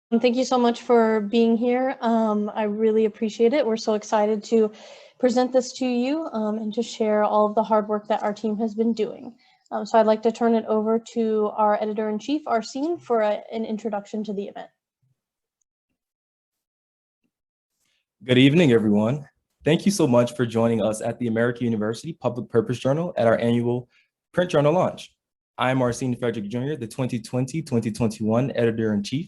Thank you so much for being here. I really appreciate it. We're so excited to present this to you and to share all of the hard work that our team has been doing. So I'd like to turn it over to our editor-in-chief, Arsene, for an introduction to the event. Good evening, everyone. Thank you so much for joining us at the American University Public Purpose Journal at our annual print journal launch. I'm Arsene Frederick Jr., the 2020-2021 editor-in-chief.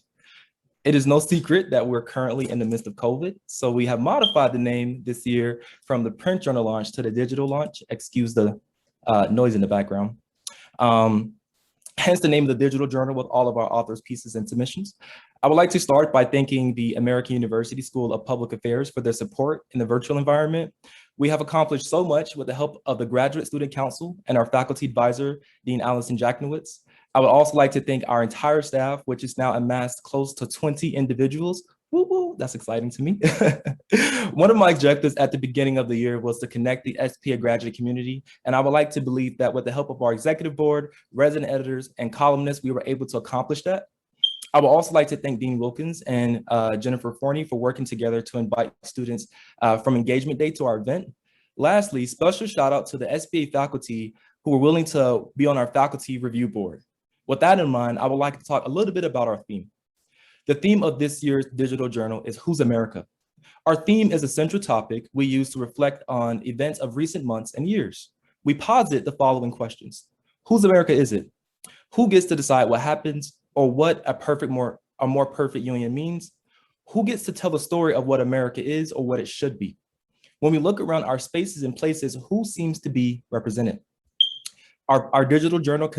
It is no secret that we're currently in the midst of COVID, so we have modified the name this year from the print journal launch to the digital launch. Excuse the noise in the background. Hence the name of the digital journal with all of our authors' pieces and submissions. I would like to start by thanking the American University School of Public Affairs for their support in the virtual environment. We have accomplished so much with the help of the Graduate Student Council and our faculty advisor, Dean Allison Jacknowitz. I would also like to thank our entire staff, which is now amassed close to 20 individuals. Woo woo, that's exciting to me. One of my objectives at the beginning of the year was to connect the SPA graduate community, and I would like to believe that with the help of our executive board, resident editors, and columnists, we were able to accomplish that. I would also like to thank Dean Wilkins and Jennifer Forney for working together to invite students from engagement day to our event. Lastly, special shout out to the SPA faculty who were willing to be on our faculty review board. With that in mind, I would like to talk a little bit about our theme. The theme of this year's digital journal is Who's America? Our theme is a central topic we use to reflect on events of recent months and years. We posit the following questions. Whose America is it? Who gets to decide what happens or what a more perfect union means? Who gets to tell the story of what America is or what it should be? When we look around our spaces and places, who seems to be represented? Our digital journal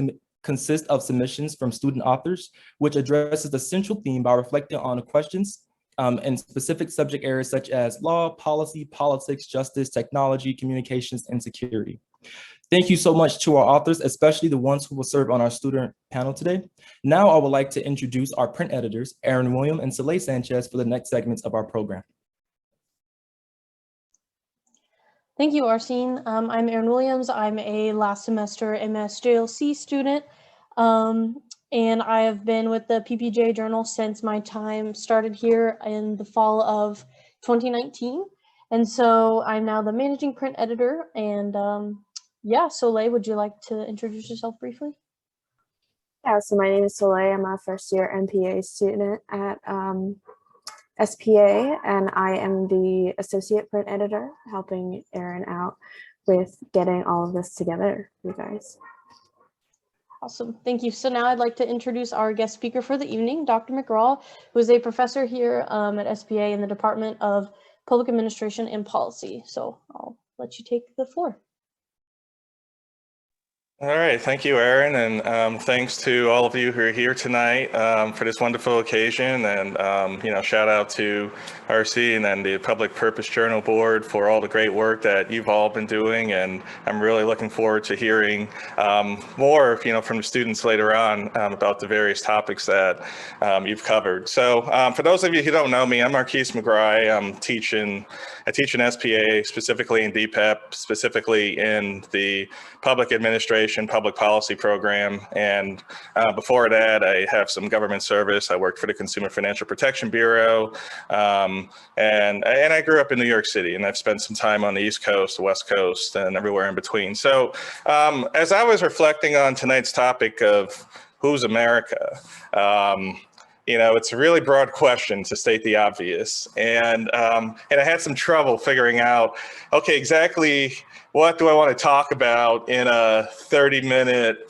consists of submissions from student authors, which addresses the central theme by reflecting on the questions and specific subject areas such as law, policy, politics, justice, technology, communications, and security. Thank you so much to our authors, especially the ones who will serve on our student panel today. Now I would like to introduce our print editors, Aaron William and Soleil Sanchez, for the next segments of our program. Thank you, Arsene. I'm Erin Williams. I'm a last semester MSJLC student, and I have been with the PPJ Journal since my time started here in the fall of 2019. And so I'm now the managing print editor. And yeah, Soleil, would you like to introduce yourself briefly? Yeah, so my name is Soleil. I'm a first year MPA student at SPA, and I am the associate print editor, helping Erin out with getting all of this together for you guys. Awesome, thank you. So now I'd like to introduce our guest speaker for the evening, Dr. McGraw, who is a professor here at SPA in the Department of Public Administration and Policy. So I'll let you take the floor. All right, thank you, Aaron, and thanks to all of you who are here tonight for this wonderful occasion. And shout out to RC and then the Public Purpose Journal Board for all the great work that you've all been doing. And I'm really looking forward to hearing more, from the students later on about the various topics that you've covered. So for those of you who don't know me, I'm Marquise McGraw. I teach in SPA, specifically in DPEP, specifically in the Public Administration Public Policy program. And before that, I have some government service. I worked for the Consumer Financial Protection Bureau. And I grew up in New York City, and I've spent some time on the East Coast, the West Coast, and everywhere in between. So as I was reflecting on tonight's topic of who's America, it's a really broad question, to state the obvious. And I had some trouble figuring out, okay, exactly what do I want to talk about in a 30-minute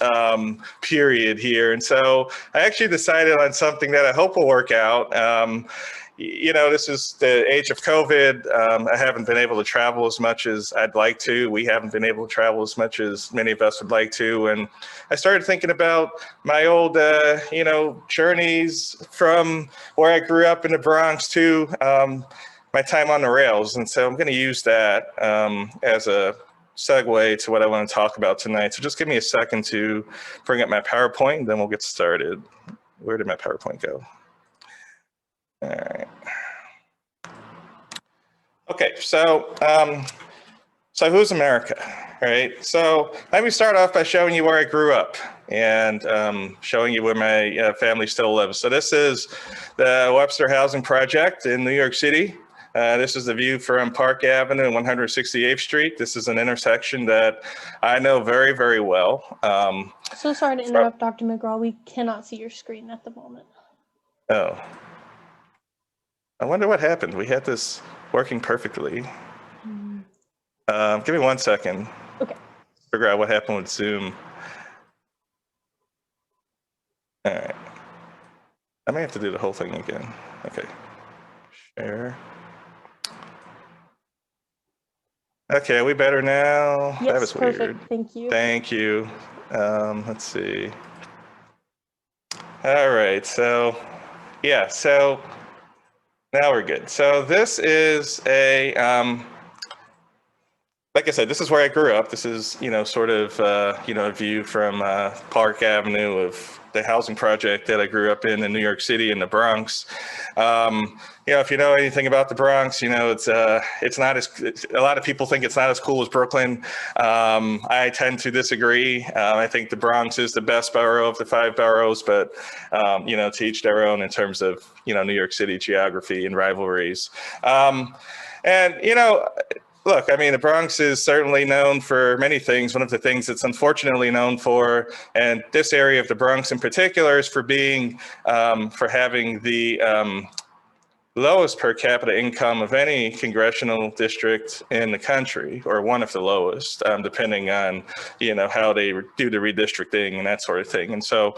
period here. And so I actually decided on something that I hope will work out. This is the age of COVID. I haven't been able to travel as much as I'd like to. We haven't been able to travel as much as many of us would like to. And I started thinking about my old, journeys from where I grew up in the Bronx to my time on the rails. And so I'm going to use that as a segue to what I want to talk about tonight. So just give me a second to bring up my PowerPoint, and then we'll get started. Where did my PowerPoint go? All right. Okay, so who's America, right? So let me start off by showing you where I grew up. and showing you where my family still lives. So this is the Webster Housing Project in New York City. This is the view from Park Avenue and 168th Street. This is an intersection that I know very, very well. So sorry to interrupt, Dr. McGraw. We cannot see your screen at the moment. Oh. I wonder what happened. We had this working perfectly. Give me 1 second. Okay. Figure out what happened with Zoom. All right. I may have to do the whole thing again. Okay. Share. Okay, are we better now? Yes, That was perfect. weird. Thank you. Thank you. Let's see. All right, so yeah, so now we're good. So this is a, like I said, this is where I grew up. This is, sort of, a view from Park Avenue of the housing project that I grew up in New York City in the Bronx. If you know anything about the Bronx, it's not as, a lot of people think it's not as cool as Brooklyn. I tend to disagree. I think the Bronx is the best borough of the 5 boroughs, but, to each their own in terms of, New York City geography and rivalries. Look, I mean, the Bronx is certainly known for many things. One of the things it's unfortunately known for, and this area of the Bronx in particular, is for being, for having the lowest per capita income of any congressional district in the country, or one of the lowest, depending on, how they do the redistricting and that sort of thing. And so,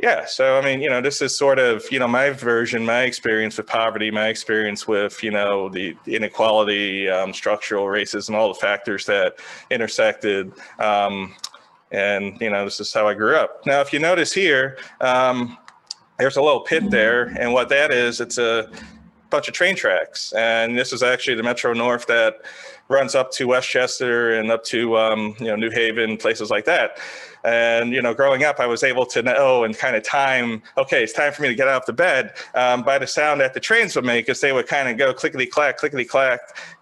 yeah, so I mean, this is sort of, my version, my experience with poverty, my experience with, the inequality, structural racism, all the factors that intersected. This is how I grew up. Now, if you notice here, there's a little pit there, and what that is, it's a bunch of train tracks. And this is actually the Metro North that runs up to Westchester and up to, New Haven, places like that. And, growing up, I was able to know and kind of time, okay, it's time for me to get out of the bed by the sound that the trains would make, as they would kind of go clickety-clack,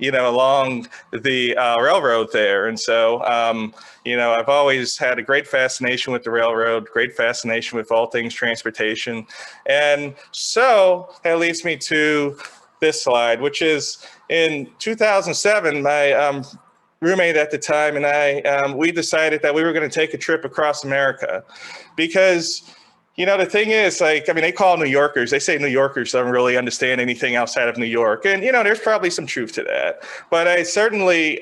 along the railroad there. And so, I've always had a great fascination with the railroad, great fascination with all things transportation. And so that leads me to this slide, which is in 2007, my roommate at the time and I, we decided that we were going to take a trip across America because, the thing is, like, I mean, they call New Yorkers, they say New Yorkers don't really understand anything outside of New York. And, there's probably some truth to that. But I certainly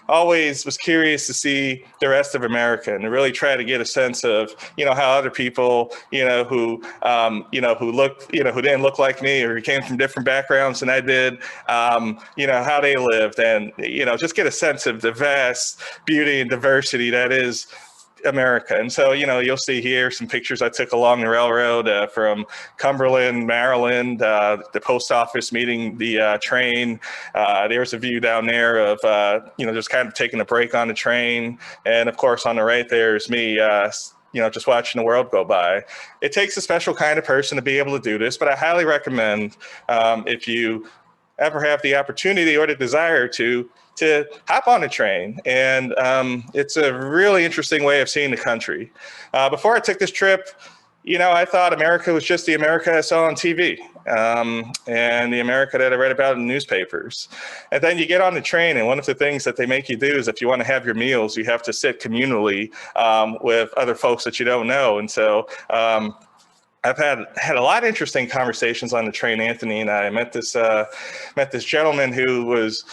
always was curious to see the rest of America and to really try to get a sense of, how other people, who looked, who didn't look like me or who came from different backgrounds than I did, how they lived and, just get a sense of the vast beauty and diversity that is America. And so, you'll see here some pictures I took along the railroad from Cumberland, Maryland, the post office meeting the train. There's a view down there of, just kind of taking a break on the train. And of course, on the right there is me, just watching the world go by. It takes a special kind of person to be able to do this, but I highly recommend if you ever have the opportunity or the desire to hop on a train. And it's a really interesting way of seeing the country. Before I took this trip, I thought America was just the America I saw on TV and the America that I read about in the newspapers. And then you get on the train, and one of the things that they make you do is if you want to have your meals, you have to sit communally with other folks that you don't know. And so I've had a lot of interesting conversations on the train. Anthony and I met this gentleman who was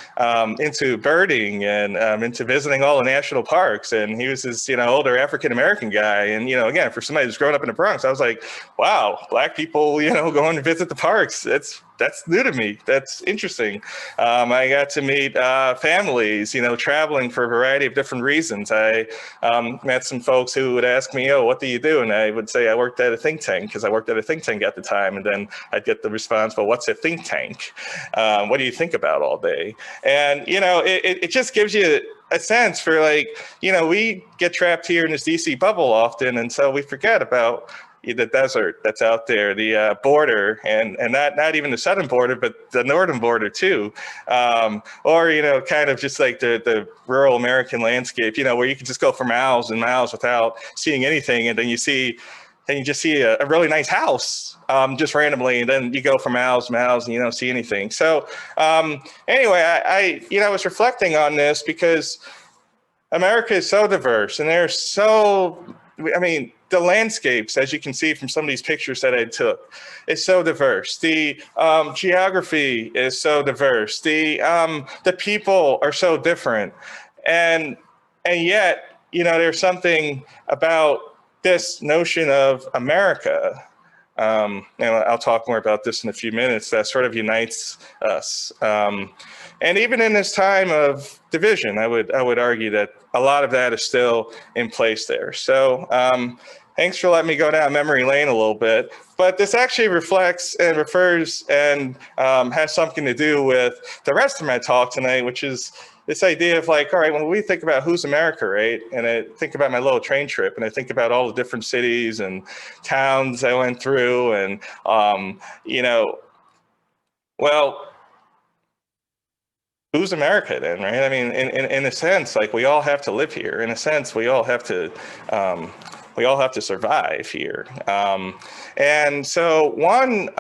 into birding and into visiting all the national parks, and he was this older African American guy. And again, for somebody who's grown up in the Bronx, I was like, wow, Black people going to visit the parks. That's new to me. That's interesting. I got to meet families, traveling for a variety of different reasons. I met some folks who would ask me, oh, what do you do? And I would say I worked at a think tank, because I worked at a think tank at the time. And then I'd get the response, well, what's a think tank? What do you think about all day? And, it just gives you a sense for, like, we get trapped here in this DC bubble often. And so we forget about the desert that's out there, the border, and not even the southern border, but the northern border too, or kind of just like the rural American landscape, where you can just go for miles and miles without seeing anything, and then you just see a really nice house just randomly, and then you go for miles and miles and you don't see anything. So anyway, I was reflecting on this because America is so diverse, and the landscapes, as you can see from some of these pictures that I took, is so diverse. The geography is so diverse. The people are so different, and yet, there's something about this notion of America, and I'll talk more about this in a few minutes, that sort of unites us. And even in this time of division, I would argue that a lot of that is still in place there. So thanks for letting me go down memory lane a little bit. But this actually reflects and refers and has something to do with the rest of my talk tonight, which is this idea of like, all right, when we think about who's America, right? And I think about my little train trip, and I think about all the different cities and towns I went through, and well, who's America then, right? I mean, in a sense, like we all have to live here. In a sense, we all have to survive here. And so one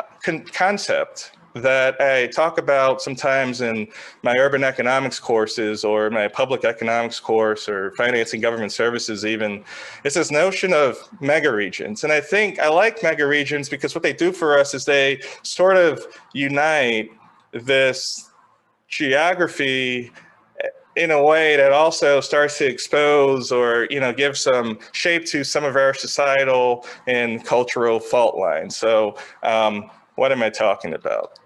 concept that I talk about sometimes in my urban economics courses or my public economics course or financing government services even, is this notion of mega regions. And I think I like mega regions because what they do for us is they sort of unite this geography in a way that also starts to expose or give some shape to some of our societal and cultural fault lines. So what am I talking about?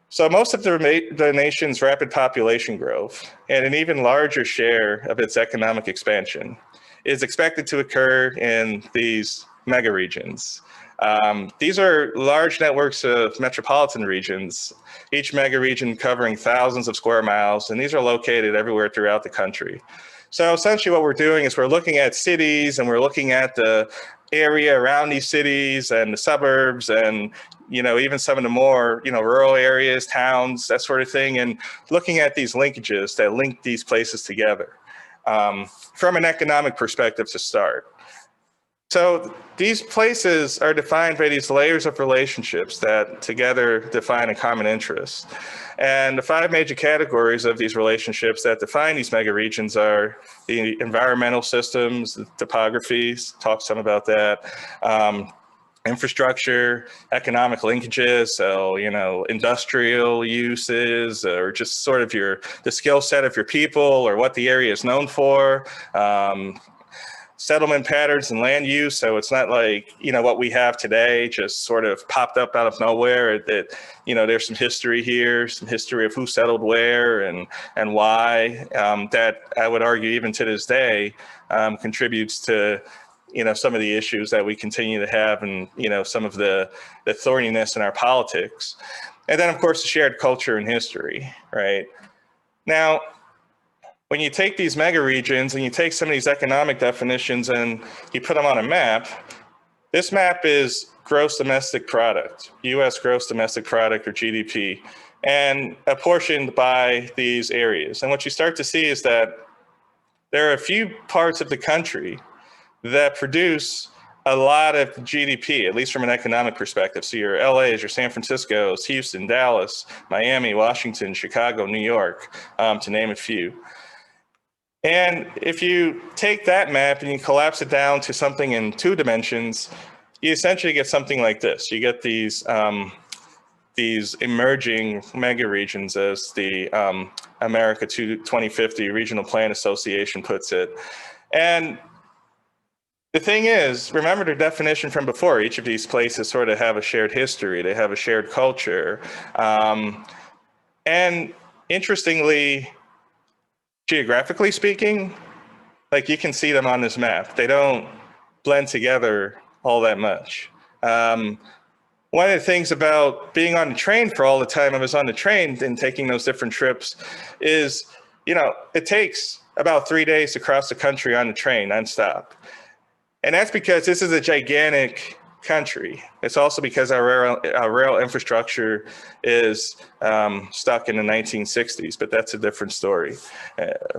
So most of the nation's rapid population growth and an even larger share of its economic expansion is expected to occur in these mega regions. These are large networks of metropolitan regions, each mega region covering thousands of square miles, and these are located everywhere throughout the country. So essentially what we're doing is we're looking at cities, and we're looking at the area around these cities and the suburbs, and even some of the more rural areas, towns, that sort of thing, and looking at these linkages that link these places together from an economic perspective to start. So these places are defined by these layers of relationships that together define a common interest. And the 5 major categories of these relationships that define these mega regions are the environmental systems, the topographies, talk some about that, infrastructure, economic linkages, so industrial uses, or just sort of the skill set of your people or what the area is known for. Settlement patterns and land use, so it's not like what we have today just sort of popped up out of nowhere. That there's some history here, some history of who settled where and why. That I would argue even to this day contributes to some of the issues that we continue to have, and some of the thorniness in our politics. And then of course the shared culture and history, right? Now, when you take these mega regions and you take some of these economic definitions and you put them on a map, this map is gross domestic product, US gross domestic product, or GDP, and apportioned by these areas. And what you start to see is that there are a few parts of the country that produce a lot of GDP, at least from an economic perspective. So your LA's, your San Francisco's, Houston, Dallas, Miami, Washington, Chicago, New York, to name a few. And if you take that map and you collapse it down to something in 2 dimensions, you essentially get something like this. You get these emerging mega regions, as the America 2050 Regional Plan Association puts it. And the thing is, remember the definition from before. Each of these places sort of have a shared history. They have a shared culture. And interestingly, geographically speaking, like you can see them on this map. They don't blend together all that much. One of the things about being on the train for all the time I was on the train and taking those different trips is, it takes about 3 days to cross the country on the train nonstop. And that's because this is a gigantic country. It's also because our rail infrastructure is stuck in the 1960s, but that's a different story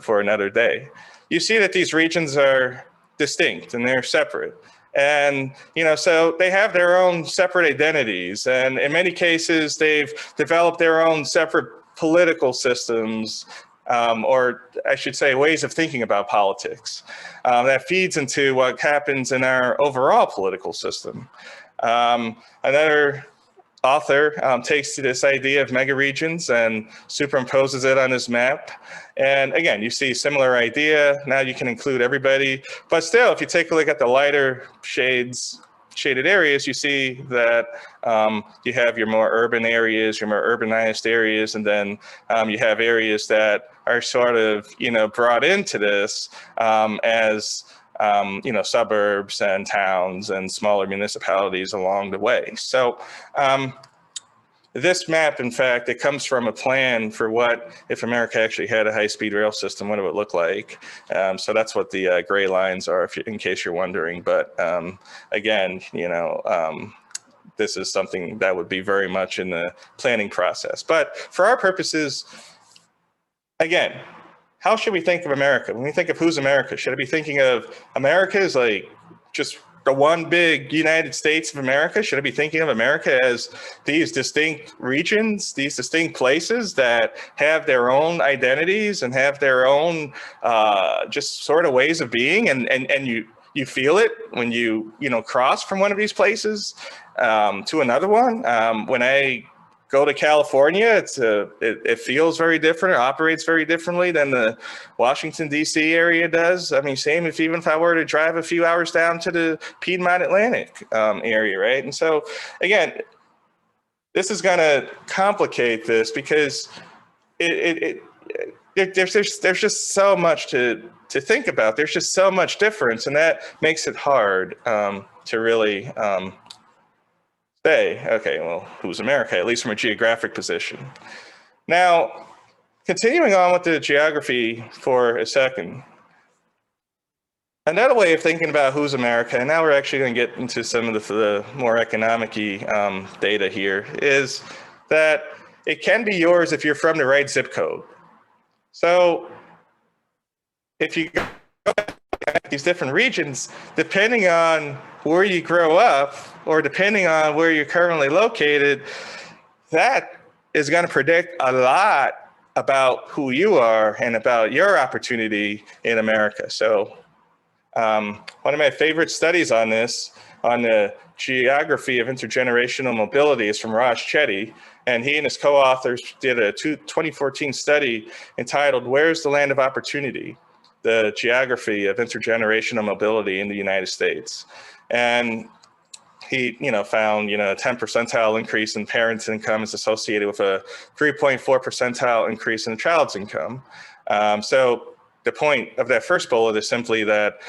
for another day. You see that these regions are distinct and they're separate. And, so they have their own separate identities. And in many cases, they've developed their own separate political systems, or I should say ways of thinking about politics, that feeds into what happens in our overall political system. Another author takes this idea of megaregions and superimposes it on his map. And again, you see similar idea. Now you can include everybody. But still, if you take a look at the lighter shaded areas, you see that you have your more urban areas, your more urbanized areas, and then you have areas that are sort of, brought into this as suburbs and towns and smaller municipalities along the way. So this map, in fact, it comes from a plan for what, if America actually had a high-speed rail system, what it would look like. So that's what the gray lines are, in case you're wondering. But again, this is something that would be very much in the planning process. But for our purposes, again, how should we think of America? When we think of who's America, should I be thinking of America as like just the one big United States of America? Should I be thinking of America as these distinct regions, these distinct places that have their own identities and have their own just sort of ways of being, and you feel it when you cross from one of these places to another one? When I go to California, it feels very different. It operates very differently than the Washington, D.C. area does. I mean, same even if I were to drive a few hours down to the Piedmont Atlantic area, right? And so, again, this is going to complicate this because there's just so much to think about. There's just so much difference, and that makes it hard to really say, okay, well, who's America, at least from a geographic position. Now, continuing on with the geography for a second, another way of thinking about who's America, and now we're actually going to get into some of the more economic-y data here, is that it can be yours if you're from the right zip code. So if you go at these different regions, depending on where you grow up, or depending on where you're currently located, that is going to predict a lot about who you are and about your opportunity in America. So one of my favorite studies on this, on the geography of intergenerational mobility, is from Raj Chetty, and he and his co-authors did a 2014 study entitled "Where's the Land of Opportunity? The Geography of Intergenerational Mobility in the United States." And he, found, a 10 percentile increase in parents' income is associated with a 3.4 percentile increase in the child's income. So the point of that first bullet is simply that,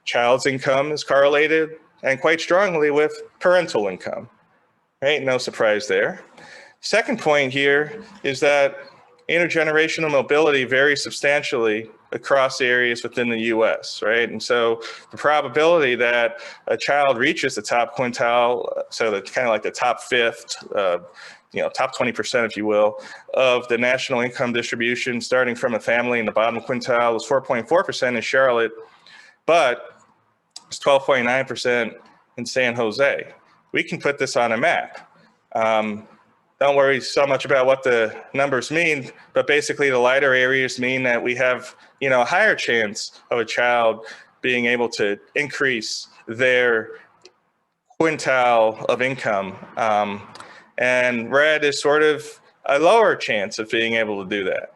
child's income is correlated and quite strongly with parental income, right? No surprise there. Second point here is that intergenerational mobility varies substantially across areas within the US, right? And so the probability that a child reaches the top quintile, so that's kind of like the top fifth, top 20%, if you will, of the national income distribution, starting from a family in the bottom quintile, is 4.4% in Charlotte, but it's 12.9% in San Jose. We can put this on a map. Don't worry so much about what the numbers mean, but basically the lighter areas mean that we have, a higher chance of a child being able to increase their quintile of income. And red is sort of a lower chance of being able to do that.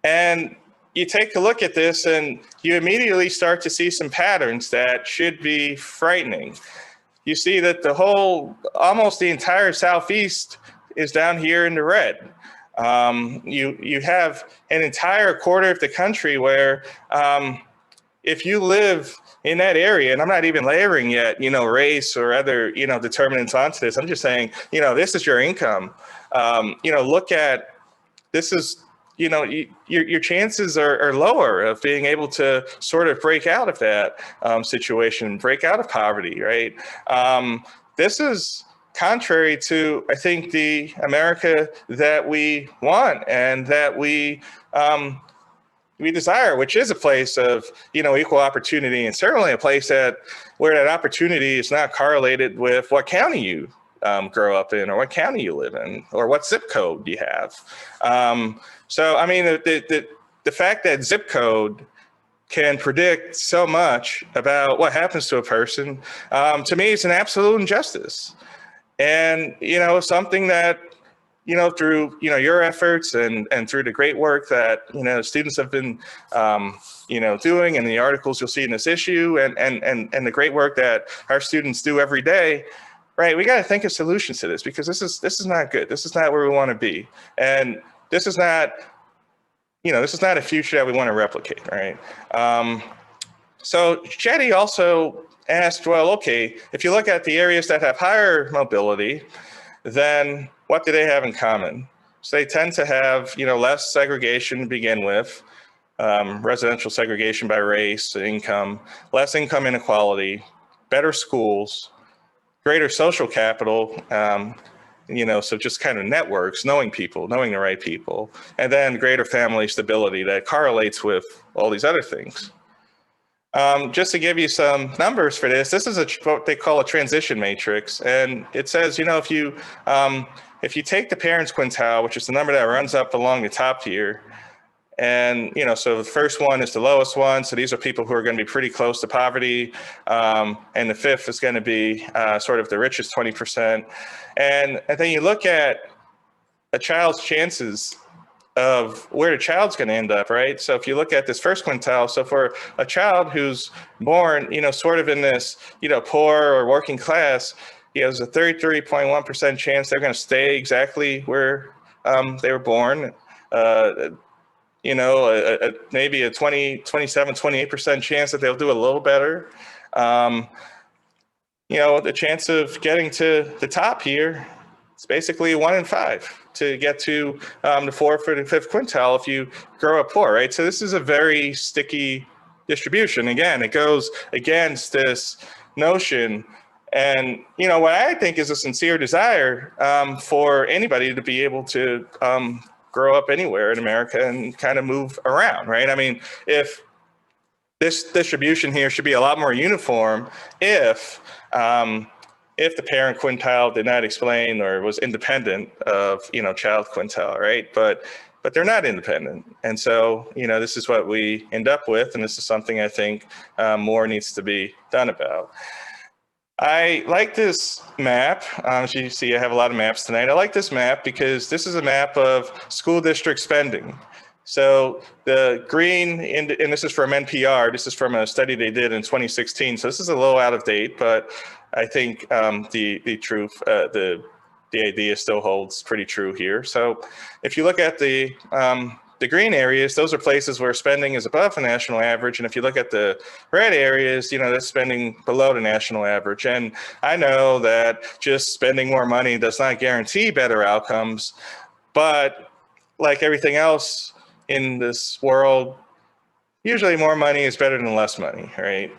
And you take a look at this and you immediately start to see some patterns that should be frightening. You see that almost the entire Southeast is down here in the red. You have an entire quarter of the country where if you live in that area, and I'm not even layering yet, race or other, determinants onto this. I'm just saying, this is your income. Look at, this is your chances are lower of being able to sort of break out of that situation, break out of poverty, right? This is contrary to, I think, the America that we want and that we desire, which is a place of, equal opportunity, and certainly a place where that opportunity is not correlated with what county you grow up in, or what county you live in, or what zip code you have. So, I mean, the fact that zip code can predict so much about what happens to a person, to me, it's an absolute injustice. And, something that, through, your efforts and through the great work that, students have been, doing, and the articles you'll see in this issue, and the great work that our students do every day, right? We got to think of solutions to this, because this is not good. This is not where we want to be. And this is not, this is not a future that we want to replicate, right? So Jetty also asked, well, okay, if you look at the areas that have higher mobility, then what do they have in common? So they tend to have, less segregation to begin with, residential segregation by race, income, less income inequality, better schools, greater social capital, so just kind of networks, knowing people, knowing the right people, and then greater family stability that correlates with all these other things. Just to give you some numbers for this is what they call a transition matrix, and it says, if you take the parents quintile, which is the number that runs up along the top here, and so the first one is the lowest one, so these are people who are going to be pretty close to poverty, and the fifth is going to be sort of the richest 20%, and then you look at a child's chances of where the child's going to end up, right? So if you look at this first quintile, so for a child who's born, sort of in this, poor or working class, there's a 33.1% chance they're going to stay exactly where they were born. Maybe a 27, 28% chance that they'll do a little better. The chance of getting to the top here, it's basically 1 in 5 to get to the 4th or the 5th quintile if you grow up poor, right? So this is a very sticky distribution. Again, it goes against this notion, and what I think is a sincere desire for anybody to be able to grow up anywhere in America and kind of move around, right? I mean, if this distribution here should be a lot more uniform if the parent quintile did not explain or was independent of, child quintile, right? But they're not independent. And so, this is what we end up with. And this is something I think more needs to be done about. I like this map. As you see, I have a lot of maps tonight. I like this map because this is a map of school district spending. So the green, and this is from NPR, this is from a study they did in 2016. So this is a little out of date, but I think the truth, the idea still holds pretty true here. So if you look at the green areas, those are places where spending is above the national average. And if you look at the red areas, that's spending below the national average. And I know that just spending more money does not guarantee better outcomes, but like everything else in this world, usually more money is better than less money, right?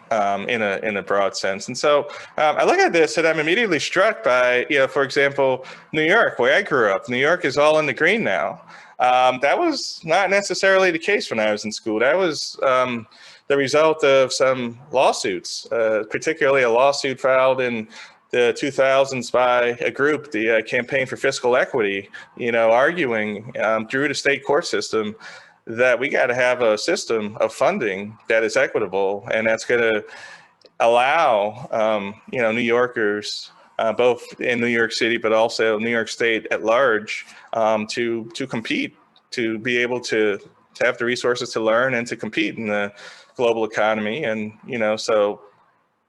In a broad sense. And so I look at this and I'm immediately struck by, for example, New York, where I grew up. New York is all in the green now. That was not necessarily the case when I was in school. That was the result of some lawsuits, particularly a lawsuit filed in the 2000s by a group, the Campaign for Fiscal Equity, arguing through the state court system that we got to have a system of funding that is equitable and that's going to allow, New Yorkers, both in New York City, but also New York State at large, to compete, to be able to have the resources to learn and to compete in the global economy. And, so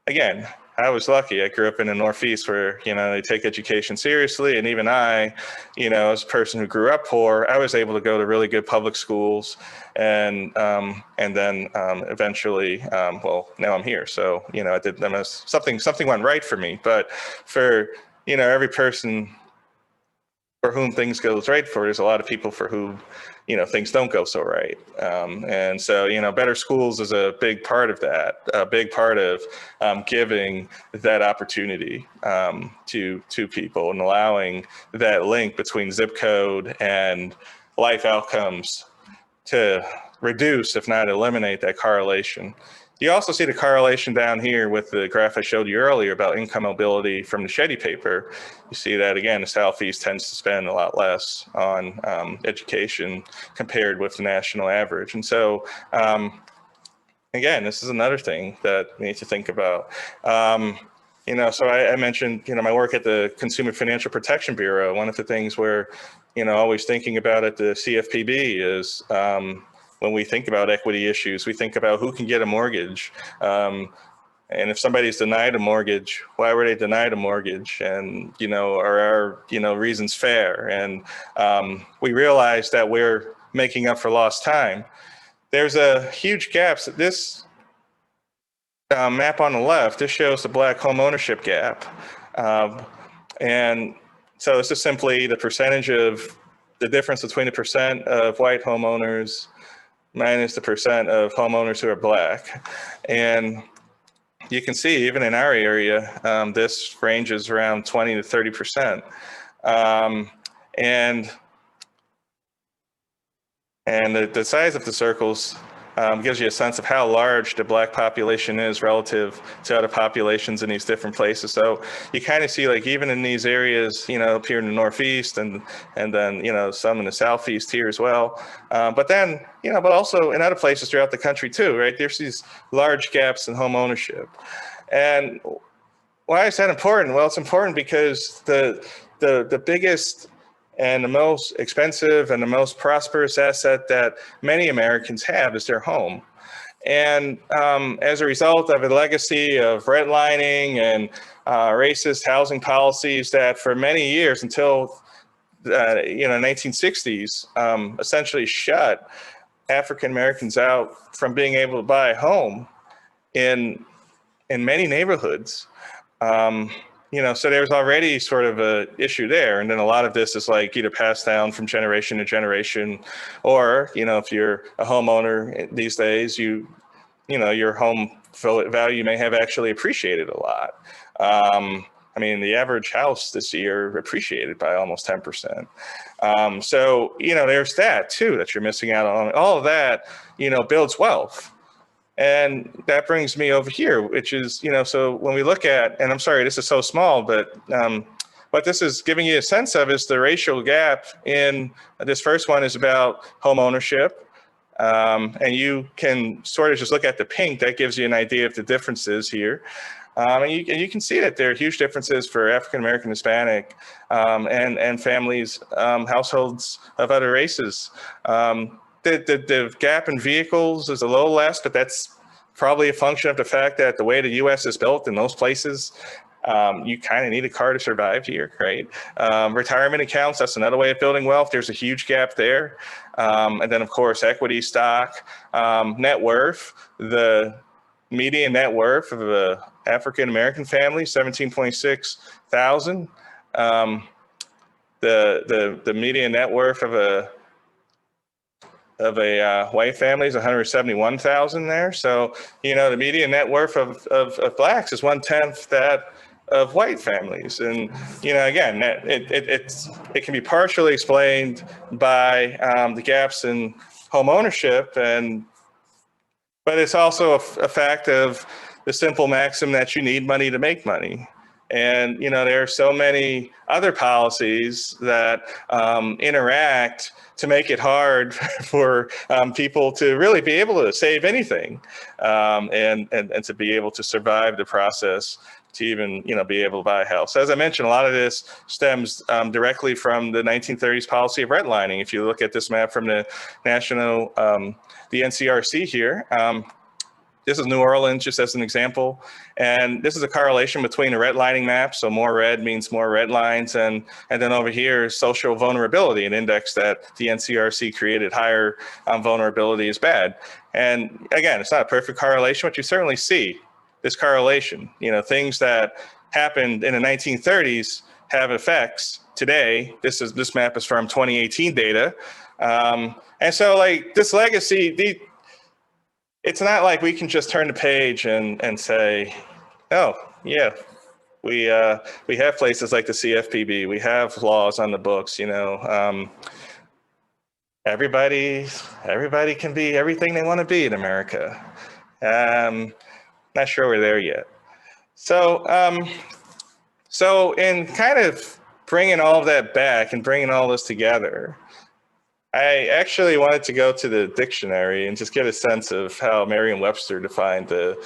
again, I was lucky. I grew up in the Northeast where, they take education seriously. And even I, as a person who grew up poor, I was able to go to really good public schools and then eventually, now I'm here. So, I did something went right for me. But for, every person for whom things goes right for. There's a lot of people for whom, things don't go so right. And so, better schools is a big part of that, a big part of giving that opportunity to people and allowing that link between zip code and life outcomes to reduce, if not eliminate, that correlation. You also see the correlation down here with the graph I showed you earlier about income mobility from the Shetty paper. You see that again, the Southeast tends to spend a lot less on education compared with the national average. And so, again, this is another thing that we need to think about. So I mentioned, my work at the Consumer Financial Protection Bureau. One of the things we're, always thinking about at the CFPB is when we think about equity issues, we think about who can get a mortgage. And if somebody's denied a mortgage, why were they denied a mortgage? And, are our, reasons fair? And we realize that we're making up for lost time. There's a huge gap. So this map on the left, this shows the Black home ownership gap. And so this is simply the percentage of the difference between the percent of white homeowners minus the percent of homeowners who are Black. And you can see even in our area, this ranges around 20 to 30%. And the size of the circles gives you a sense of how large the Black population is relative to other populations in these different places. So you kind of see, like, even in these areas, up here in the Northeast and then, some in the Southeast here as well. But then, but also in other places throughout the country too, right? There's these large gaps in home ownership. And why is that important? Well, it's important because the biggest and the most expensive and the most prosperous asset that many Americans have is their home. And as a result of a legacy of redlining and racist housing policies that for many years until the 1960s essentially shut African Americans out from being able to buy a home in many neighborhoods. So there's already sort of a issue there. And then a lot of this is like either passed down from generation to generation, or, if you're a homeowner these days, your home value may have actually appreciated a lot. The average house this year appreciated by almost 10%. So, there's that too, that you're missing out on. All of that, builds wealth. And that brings me over here, which is, so when we look at, and I'm sorry, this is so small, but what this is giving you a sense of is the racial gap in this first one is about home ownership. And you can sort of just look at the pink, that gives you an idea of the differences here. And you can see that there are huge differences for African-American, Hispanic, and families, households of other races. The gap in vehicles is a little less, but that's probably a function of the fact that the way the U.S. is built in those places, you kind of need a car to survive here, right? Retirement accounts, that's another way of building wealth. There's a huge gap there. And then, of course, equity stock, net worth, the median net worth of a African-American family, 17.6 thousand. The median net worth of a white family is 171,000 there. So, the median net worth of Blacks is 1/10 that of white families. And, again, it can be partially explained by the gaps in home ownership, but it's also a fact of the simple maxim that you need money to make money. And, there are so many other policies that interact to make it hard for people to really be able to save anything and to be able to survive the process to even, be able to buy a house. As I mentioned, a lot of this stems directly from the 1930s policy of redlining. If you look at this map from the the NCRC here, this is New Orleans, just as an example. And this is a correlation between a redlining map. So more red means more red lines. And then over here is social vulnerability, an index that the NCRC created. Higher vulnerability is bad. And again, it's not a perfect correlation, but you certainly see this correlation. Things that happened in the 1930s have effects today. This map is from 2018 data. And so like this legacy, it's not like we can just turn the page and say, oh, yeah, we have places like the CFPB, we have laws on the books, you know. Everybody can be everything they want to be in America. Not sure we're there yet. So, so in kind of bringing all of that back and bringing all this together, I actually wanted to go to the dictionary and just get a sense of how Merriam-Webster defined the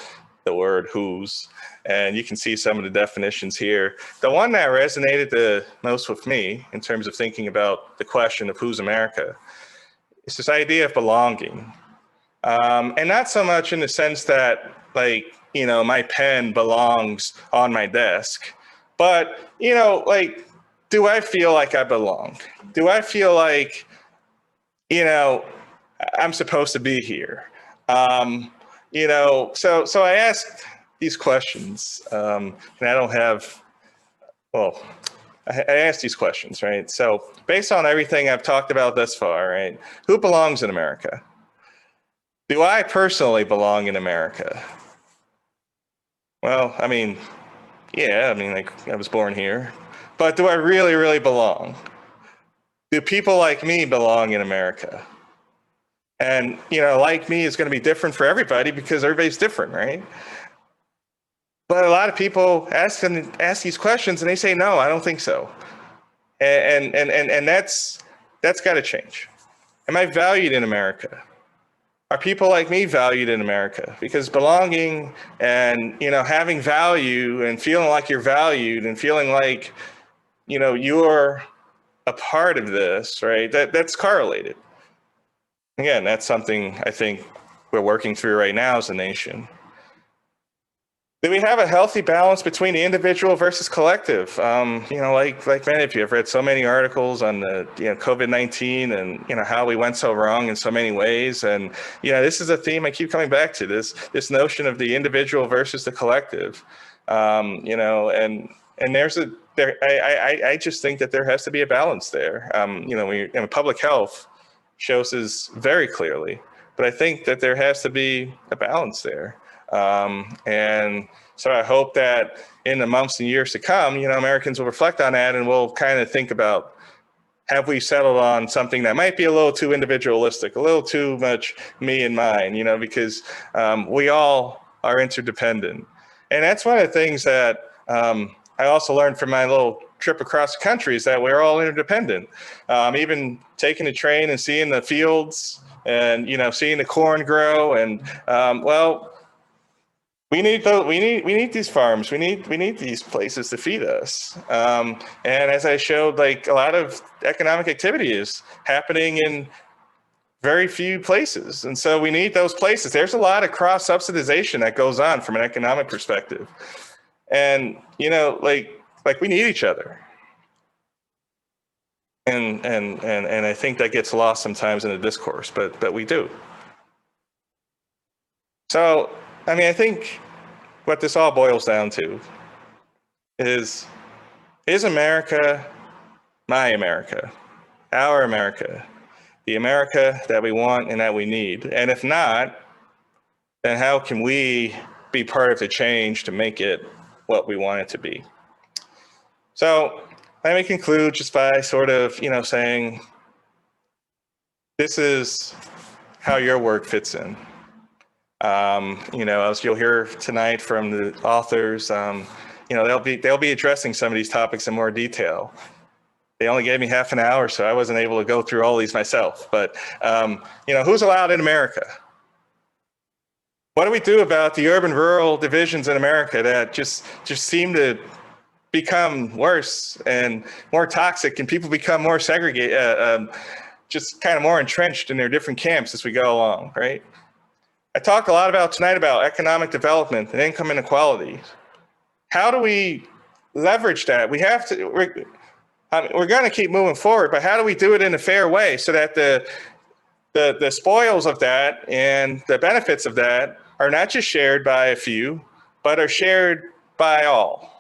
word whose. And you can see some of the definitions here. The one that resonated the most with me in terms of thinking about the question of who's America is this idea of belonging. And not so much in the sense that, like, you know, my pen belongs on my desk, but, you know, like, do I feel like I belong? Do I feel like, you know, I'm supposed to be here? You know, so I asked these questions, and I don't have, well, I asked these questions, right? So based on everything I've talked about thus far, right, who belongs in America? Do I personally belong in America? Well, I mean, yeah, I mean, like, I was born here, but do I really, really belong? Do people like me belong in America? And, you know, like me is going to be different for everybody because everybody's different, right? But a lot of people ask these questions and they say, no, I don't think so. And that's got to change. Am I valued in America? Are people like me valued in America? Because belonging and, you know, having value and feeling like you're valued and feeling like, you know, you're a part of this, right? That's correlated. Again, that's something I think we're working through right now as a nation. Do we have a healthy balance between the individual versus collective? You know, like many of you, I've read so many articles on the, you know, COVID-19 and, you know, how we went so wrong in so many ways. And, you know, this is a theme I keep coming back to, this notion of the individual versus the collective. You know, and I just think that there has to be a balance there. You know, public health shows this very clearly, but I think that there has to be a balance there. And so I hope that in the months and years to come, you know, Americans will reflect on that and we'll kind of think about, have we settled on something that might be a little too individualistic, a little too much me and mine, you know, because we all are interdependent. And that's one of the things that I also learned from my little trip across the country is that we're all interdependent. Even taking the train and seeing the fields and, you know, seeing the corn grow and, well, we need these farms. We need these places to feed us. And as I showed, like, a lot of economic activity is happening in very few places. And so we need those places. There's a lot of cross subsidization that goes on from an economic perspective. And, you know, like we need each other. And I think that gets lost sometimes in the discourse, but we do. So, I mean, I think what this all boils down to is America my America, our America, the America that we want and that we need? And if not, then how can we be part of the change to make it what we want it to be? So let me conclude just by sort of, you know, saying this is how your work fits in. You know, as you'll hear tonight from the authors, you know, they'll be addressing some of these topics in more detail. They only gave me half an hour, so I wasn't able to go through all these myself. But, you know, who's allowed in America? What do we do about the urban-rural divisions in America that just seem to become worse and more toxic, and people become more segregated, just kind of more entrenched in their different camps as we go along, right? I talked a lot tonight about economic development and income inequality. How do we leverage that? We have to, we're going to keep moving forward, but how do we do it in a fair way so that the spoils of that and the benefits of that are not just shared by a few, but are shared by all?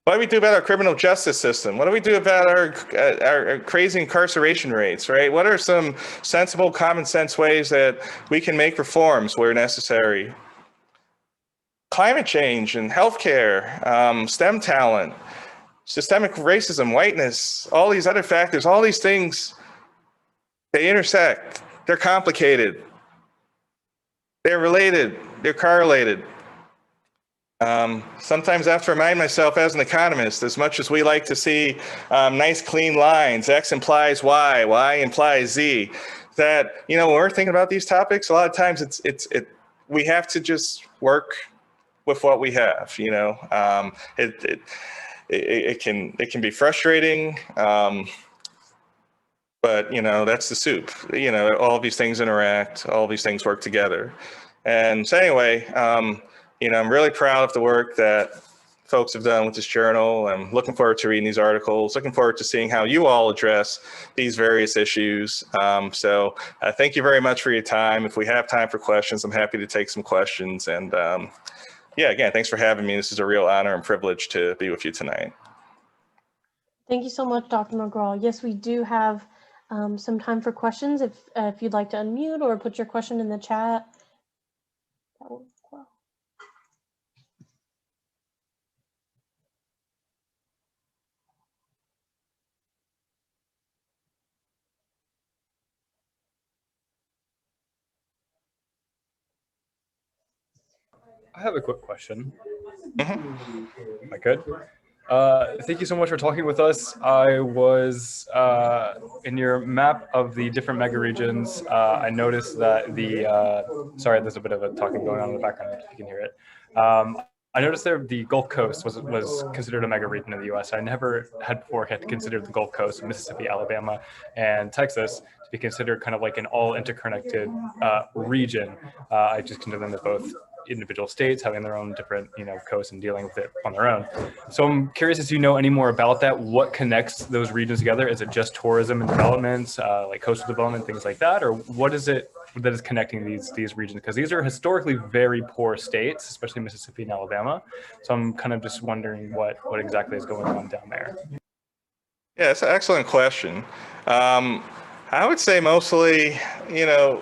What do we do about our criminal justice system? What do we do about our crazy incarceration rates, right? What are some sensible, common sense ways that we can make reforms where necessary? Climate change and healthcare, STEM talent, systemic racism, whiteness, all these other factors, all these things, they intersect. They're complicated. They're related. They're correlated. Sometimes I have to remind myself as an economist, as much as we like to see nice clean lines, X implies Y, Y implies Z, that, you know, when we're thinking about these topics, a lot of times we have to just work with what we have, you know. It can be frustrating, but, you know, that's the soup. You know, all of these things interact, all of these things work together. And so anyway, you know, I'm really proud of the work that folks have done with this journal. I'm looking forward to reading these articles, looking forward to seeing how you all address these various issues. So thank you very much for your time. If we have time for questions, I'm happy to take some questions. And yeah, again, thanks for having me. This is a real honor and privilege to be with you tonight. Thank you so much, Dr. McGraw. Yes, we do have some time for questions. If you'd like to unmute or put your question in the chat, that will work well. I have a quick question. Mhm. If I could. Thank you so much for talking with us. I was in your map of the different mega regions. I noticed that sorry, there's a bit of a talking going on in the background if you can hear it. I noticed there the Gulf Coast was considered a mega region in the U.S. I never had before had considered the Gulf Coast, Mississippi, Alabama, and Texas to be considered kind of like an all interconnected region. I just consider them as both individual states having their own different, you know, coasts and dealing with it on their own. So I'm curious if you know any more about that. What connects those regions together? Is it just tourism and development, like coastal development, things like that, or what is it that is connecting these regions? Because these are historically very poor states, especially Mississippi and Alabama. So I'm kind of just wondering what exactly is going on down there. Yeah, it's an excellent question. I would say mostly, you know,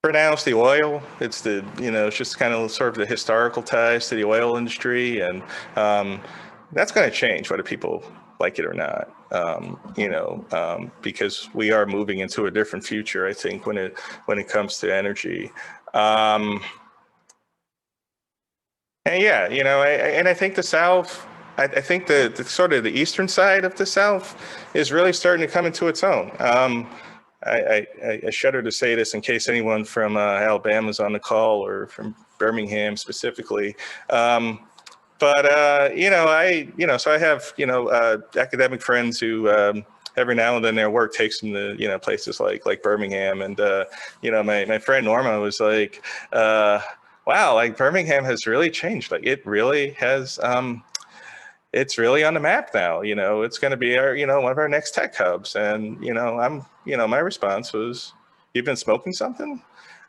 for now it's the oil. It's the, you know, it's just kind of sort of the historical ties to the oil industry, and that's going to change whether people like it or not. You know, because we are moving into a different future, I think, when it comes to energy. And yeah, you know, I think the South, I think the sort of the eastern side of the South is really starting to come into its own. I shudder to say this in case anyone from Alabama is on the call, or from Birmingham specifically. But you know, so I have, you know, academic friends who every now and then their work takes them to, you know, places like Birmingham, and you know, my friend Norma was like, wow, like Birmingham has really changed. Like it really has. It's really on the map now. You know, it's going to be our, you know, one of our next tech hubs. And, you know, you know, my response was, "You've been smoking something?"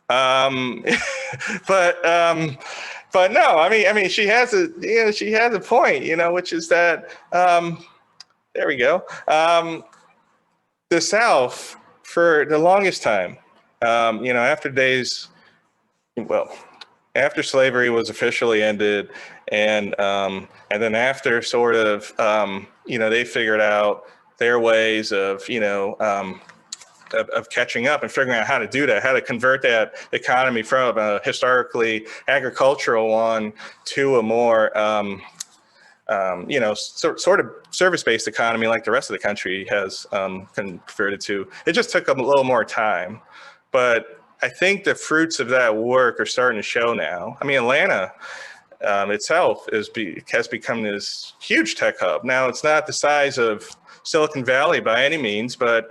but no, I mean, she has a point, you know, which is that, there we go. The South, for the longest time, you know, after slavery was officially ended, and then after sort of, you know, they figured out their ways of, you know, of catching up and figuring out how to do that, how to convert that economy from a historically agricultural one to a more, you know, sort of service-based economy like the rest of the country has converted to. It just took a little more time, but I think the fruits of that work are starting to show now. I mean, Atlanta itself has become this huge tech hub. Now, it's not the size of Silicon Valley by any means, but,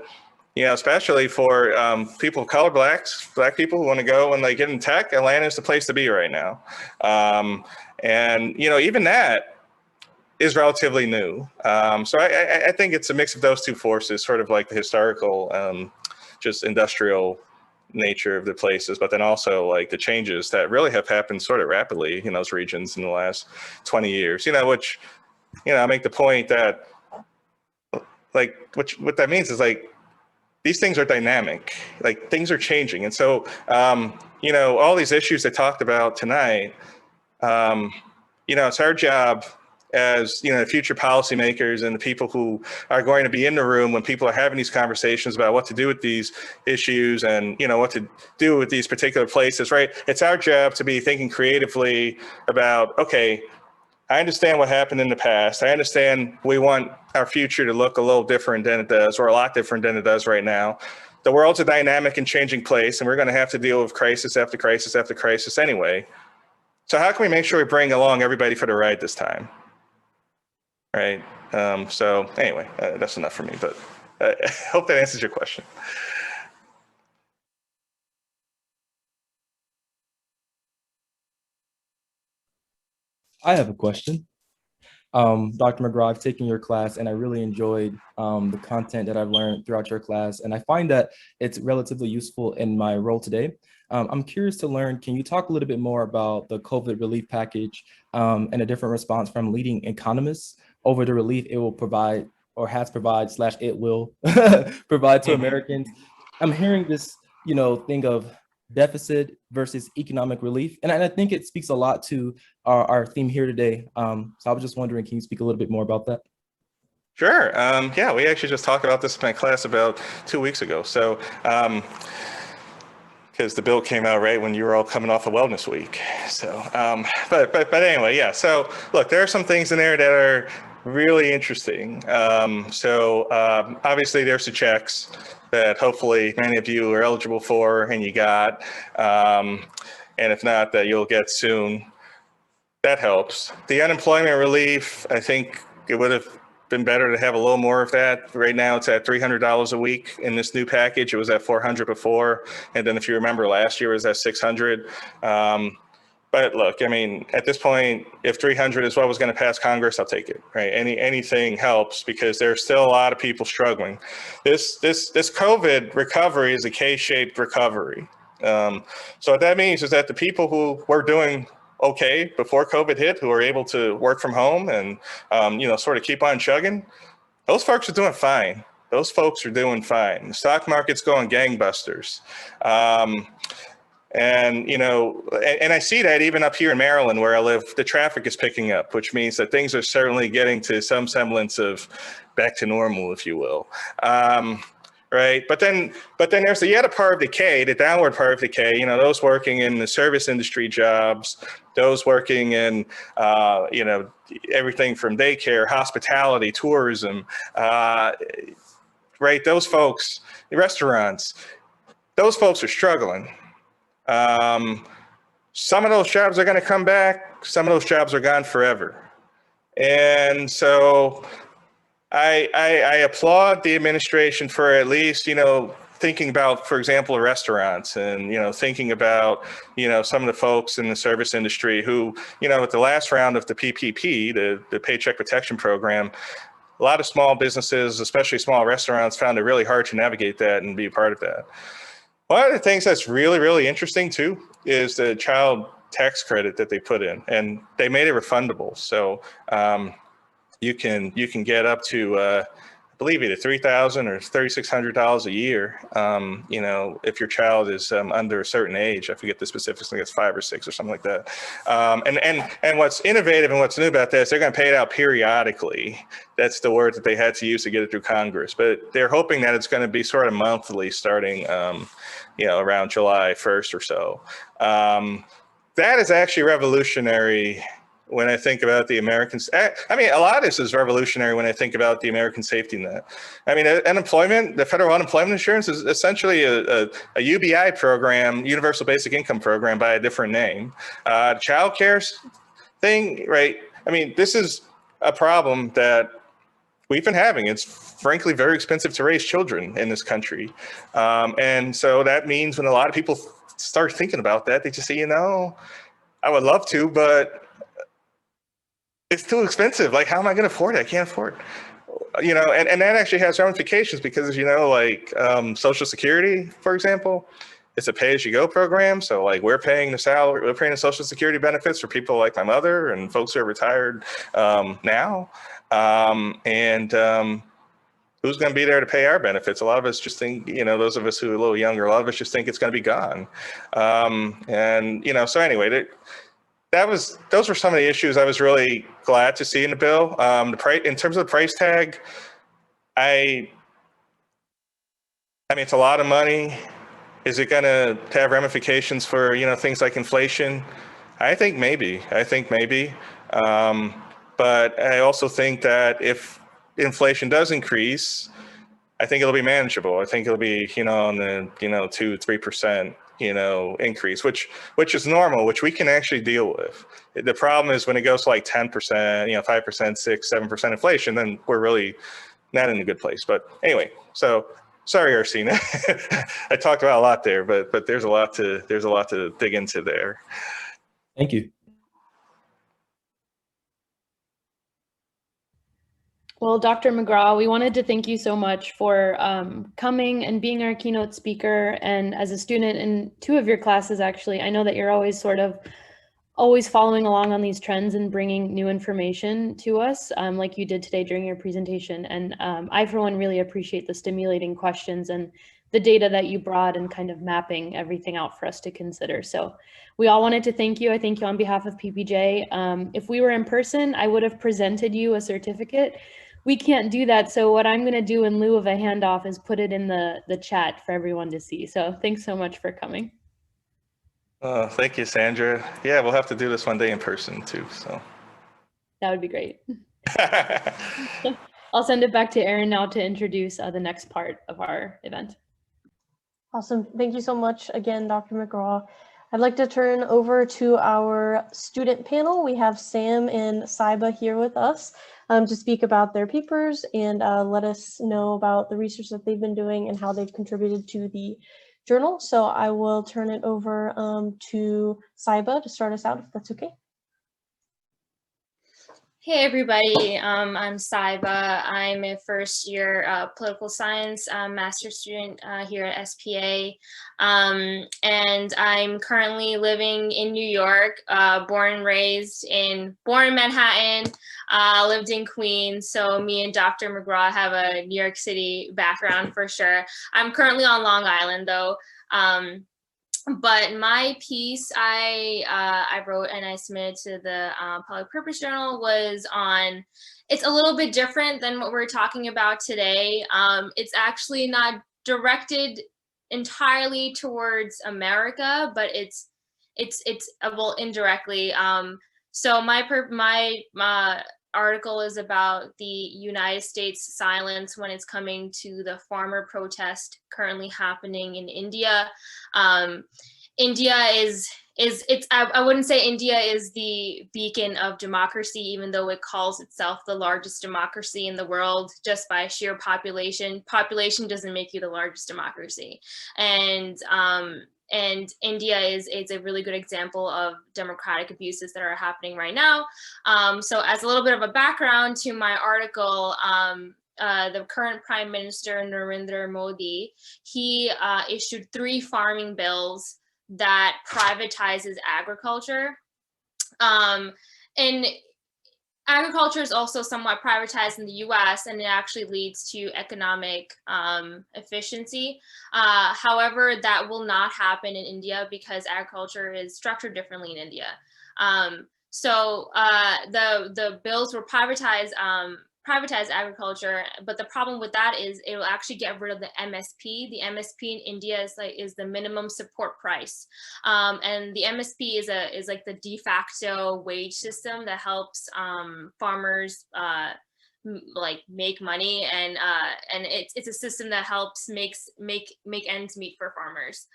you know, especially for people of color, black people who want to go and like get in tech, Atlanta is the place to be right now. And, you know, even that is relatively new. So I think it's a mix of those two forces, sort of like the historical, just industrial nature of the places, but then also like the changes that really have happened sort of rapidly in those regions in the last 20 years, which, I make the point that like, what that means is like, these things are dynamic, like things are changing. And so, all these issues they talked about tonight, it's our job as, future policymakers and the people who are going to be in the room when people are having these conversations about what to do with these issues and, what to do with these particular places, right? It's our job to be thinking creatively about, okay, I understand what happened in the past. I understand we want our future to look a little different than it does, or a lot different than it does right now. The world's a dynamic and changing place, and we're going to have to deal with crisis after crisis after crisis anyway. So how can we make sure we bring along everybody for the ride this time? Right. So anyway, that's enough for me, but I hope that answers your question. I have a question. Dr. McGraw, I've taken your class and I really enjoyed the content that I've learned throughout your class. And I find that it's relatively useful in my role today. I'm curious to learn, can you talk a little bit more about the COVID relief package and a different response from leading economists over the relief it will provide or has provided / it will provide to Americans? I'm hearing this, thing of deficit versus economic relief. And I think it speaks a lot to our theme here today. So I was just wondering, can you speak a little bit more about that? Sure. Yeah, we actually just talked about this in my class about 2 weeks ago. So, because the bill came out right when you were all coming off of Wellness Week. So, but anyway, yeah. So look, there are some things in there that are really interesting. Obviously there's the checks that hopefully many of you are eligible for and you got, and if not, that you'll get soon. That helps. The unemployment relief, I think it would have been better to have a little more of that. Right now it's at $300 a week in this new package. It was at $400 before. And then if you remember last year it was at $600. But look, I mean, at this point, if 300 is what was going to pass Congress, I'll take it, right? Anything helps because there's still a lot of people struggling. This COVID recovery is a K-shaped recovery. So what that means is that the people who were doing okay before COVID hit, who are able to work from home and, sort of keep on chugging, those folks are doing fine. Those folks are doing fine. The stock market's going gangbusters. And I see that even up here in Maryland where I live, the traffic is picking up, which means that things are certainly getting to some semblance of back to normal, if you will. Right. But then there's the other part of decay, the downward part of decay, those working in the service industry jobs, those working in, everything from daycare, hospitality, tourism, right. Those folks, the restaurants, those folks are struggling. Some of those jobs are going to come back. Some of those jobs are gone forever. And so I applaud the administration for at least, thinking about, for example, restaurants and, thinking about, some of the folks in the service industry who, with the last round of the PPP, the Paycheck Protection Program, a lot of small businesses, especially small restaurants, found it really hard to navigate that and be a part of that. One of the things that's really, really interesting too is the child tax credit that they put in, and they made it refundable. So you can get up to, I believe either $3,000 or $3,600 a year. If your child is under a certain age, I forget the specifics, I think it's 5 or 6 or something like that. And what's innovative and what's new about this, they're going to pay it out periodically. That's the word that they had to use to get it through Congress. But they're hoping that it's going to be sort of monthly starting, around July 1st or so. That is actually revolutionary when I think about the Americans. I mean, a lot of this is revolutionary when I think about the American safety net. I mean, unemployment, the federal unemployment insurance is essentially a UBI program, Universal Basic Income program by a different name. Child care thing, right? I mean, this is a problem that we've been having. It's frankly very expensive to raise children in this country. And so that means when a lot of people start thinking about that, they just say, I would love to, but it's too expensive. Like, how am I going to afford it? I can't afford it. And that actually has ramifications because, like Social Security, for example, it's a pay-as-you-go program. So like we're paying the salary, we're paying the Social Security benefits for people like my mother and folks who are retired now. Who's going to be there to pay our benefits? A lot of us just think, those of us who are a little younger, a lot of us just think it's going to be gone. So anyway, those were some of the issues I was really glad to see in the bill. The price, in terms of the price tag, I mean, it's a lot of money. Is it going to have ramifications for, things like inflation? I think maybe. But I also think that if inflation does increase, I think it'll be manageable. I think it'll be, on the, 2-3%, increase, which is normal, which we can actually deal with. The problem is when it goes to like 10%, 5%, 6-7% inflation, then we're really not in a good place. But anyway, so sorry, Arsina. I talked about a lot there, but there's a lot to dig into there. Thank you. Well, Dr. McGraw, we wanted to thank you so much for coming and being our keynote speaker. And as a student in 2 of your classes, actually, I know that you're always always following along on these trends and bringing new information to us, like you did today during your presentation. And I, for one, really appreciate the stimulating questions and the data that you brought and kind of mapping everything out for us to consider. So we all wanted to thank you. I thank you on behalf of PPJ. If we were in person, I would have presented you a certificate. We can't do that. So what I'm going to do in lieu of a handoff is put it in the chat for everyone to see. So thanks so much for coming. Thank you, Sandra. Yeah, we'll have to do this one day in person too. So that would be great. I'll send it back to Erin now to introduce the next part of our event. Awesome. Thank you so much again, Dr. McGraw. I'd like to turn over to our student panel. We have Sam and Saiba here with us to speak about their papers and let us know about the research that they've been doing and how they've contributed to the journal. So I will turn it over to Saiba to start us out, if that's okay. Hey everybody, I'm Saiba. I'm a first year political science master's student here at SPA. And I'm currently living in New York, born in Manhattan, lived in Queens. So me and Dr. McGraw have a New York City background for sure. I'm currently on Long Island though. But my piece I wrote and I submitted to the Public Purpose Journal was on, it's a little bit different than what we're talking about today. It's actually not directed entirely towards America, but it's well, indirectly. So my article is about the United States silence when it's coming to the farmer protest currently happening in India. India I wouldn't say India is the beacon of democracy, even though it calls itself the largest democracy in the world just by sheer population. Population doesn't make you the largest democracy. And India is a really good example of democratic abuses that are happening right now. So as a little bit of a background to my article, the current Prime Minister Narendra Modi, he issued 3 farming bills that privatizes agriculture. And agriculture is also somewhat privatized in the US, and it actually leads to economic efficiency. However, that will not happen in India because agriculture is structured differently in India. So the bills will privatize agriculture, but the problem with that is it will actually get rid of the MSP. The MSP in India is the minimum support price, and the MSP is like the de facto wage system that helps farmers like make money, and it's a system that helps make ends meet for farmers.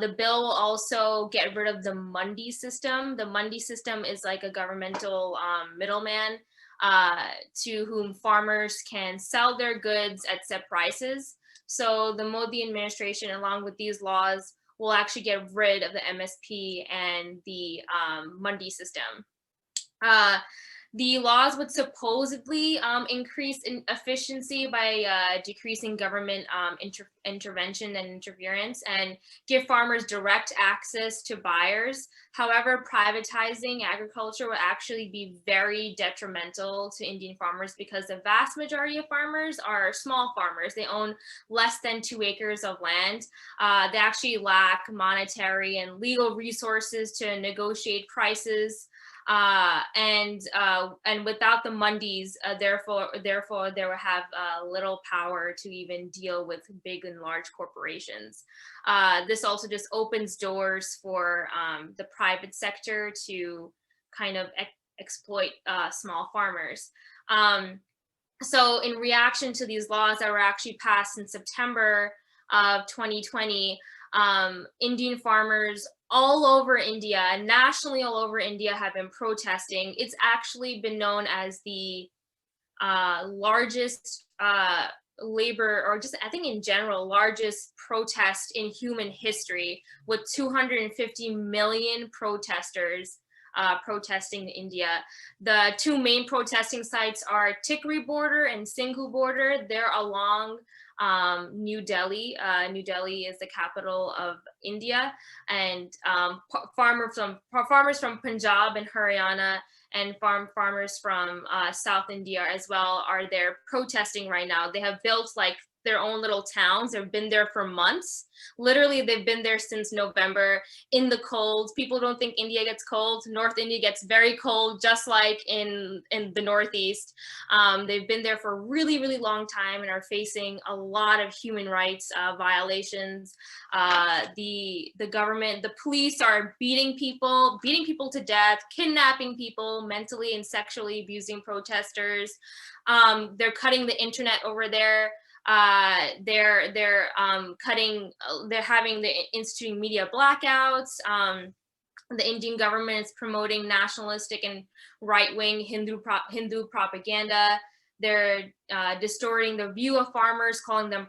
The bill will also get rid of the Mandi system. The Mandi system is like a governmental middleman to whom farmers can sell their goods at set prices. So the Modi administration, along with these laws, will actually get rid of the MSP and the Mandi system. The laws would supposedly increase in efficiency by decreasing government intervention and interference and give farmers direct access to buyers. However, privatizing agriculture would actually be very detrimental to Indian farmers because the vast majority of farmers are small farmers. They own less than 2 acres of land. They actually lack monetary and legal resources to negotiate prices. And without the mandis, therefore they will have little power to even deal with big and large corporations. This also just opens doors for the private sector to kind of exploit small farmers. So in reaction to these laws that were actually passed in September of 2020, Indian farmers all over India, and nationally all over India, have been protesting. It's actually been known as the largest labor, or just I think in general, largest protest in human history, with 250 million protesters protesting in India. The 2 main protesting sites are Tikri border and Singhu border. They're along New Delhi. New Delhi is the capital of India, and farmers from Punjab and Haryana and farmers from South India as well are there protesting right now. They have built like their own little towns. They've been there for months. Literally, they've been there since November in the cold. People don't think India gets cold. North India gets very cold, just like in the Northeast. They've been there for a really, really long time and are facing a lot of human rights violations. The government, the police are beating people to death, kidnapping people, mentally and sexually abusing protesters. They're cutting the internet over there. They're instituting media blackouts. The Indian government is promoting nationalistic and right-wing Hindu propaganda. They're distorting the view of farmers, calling them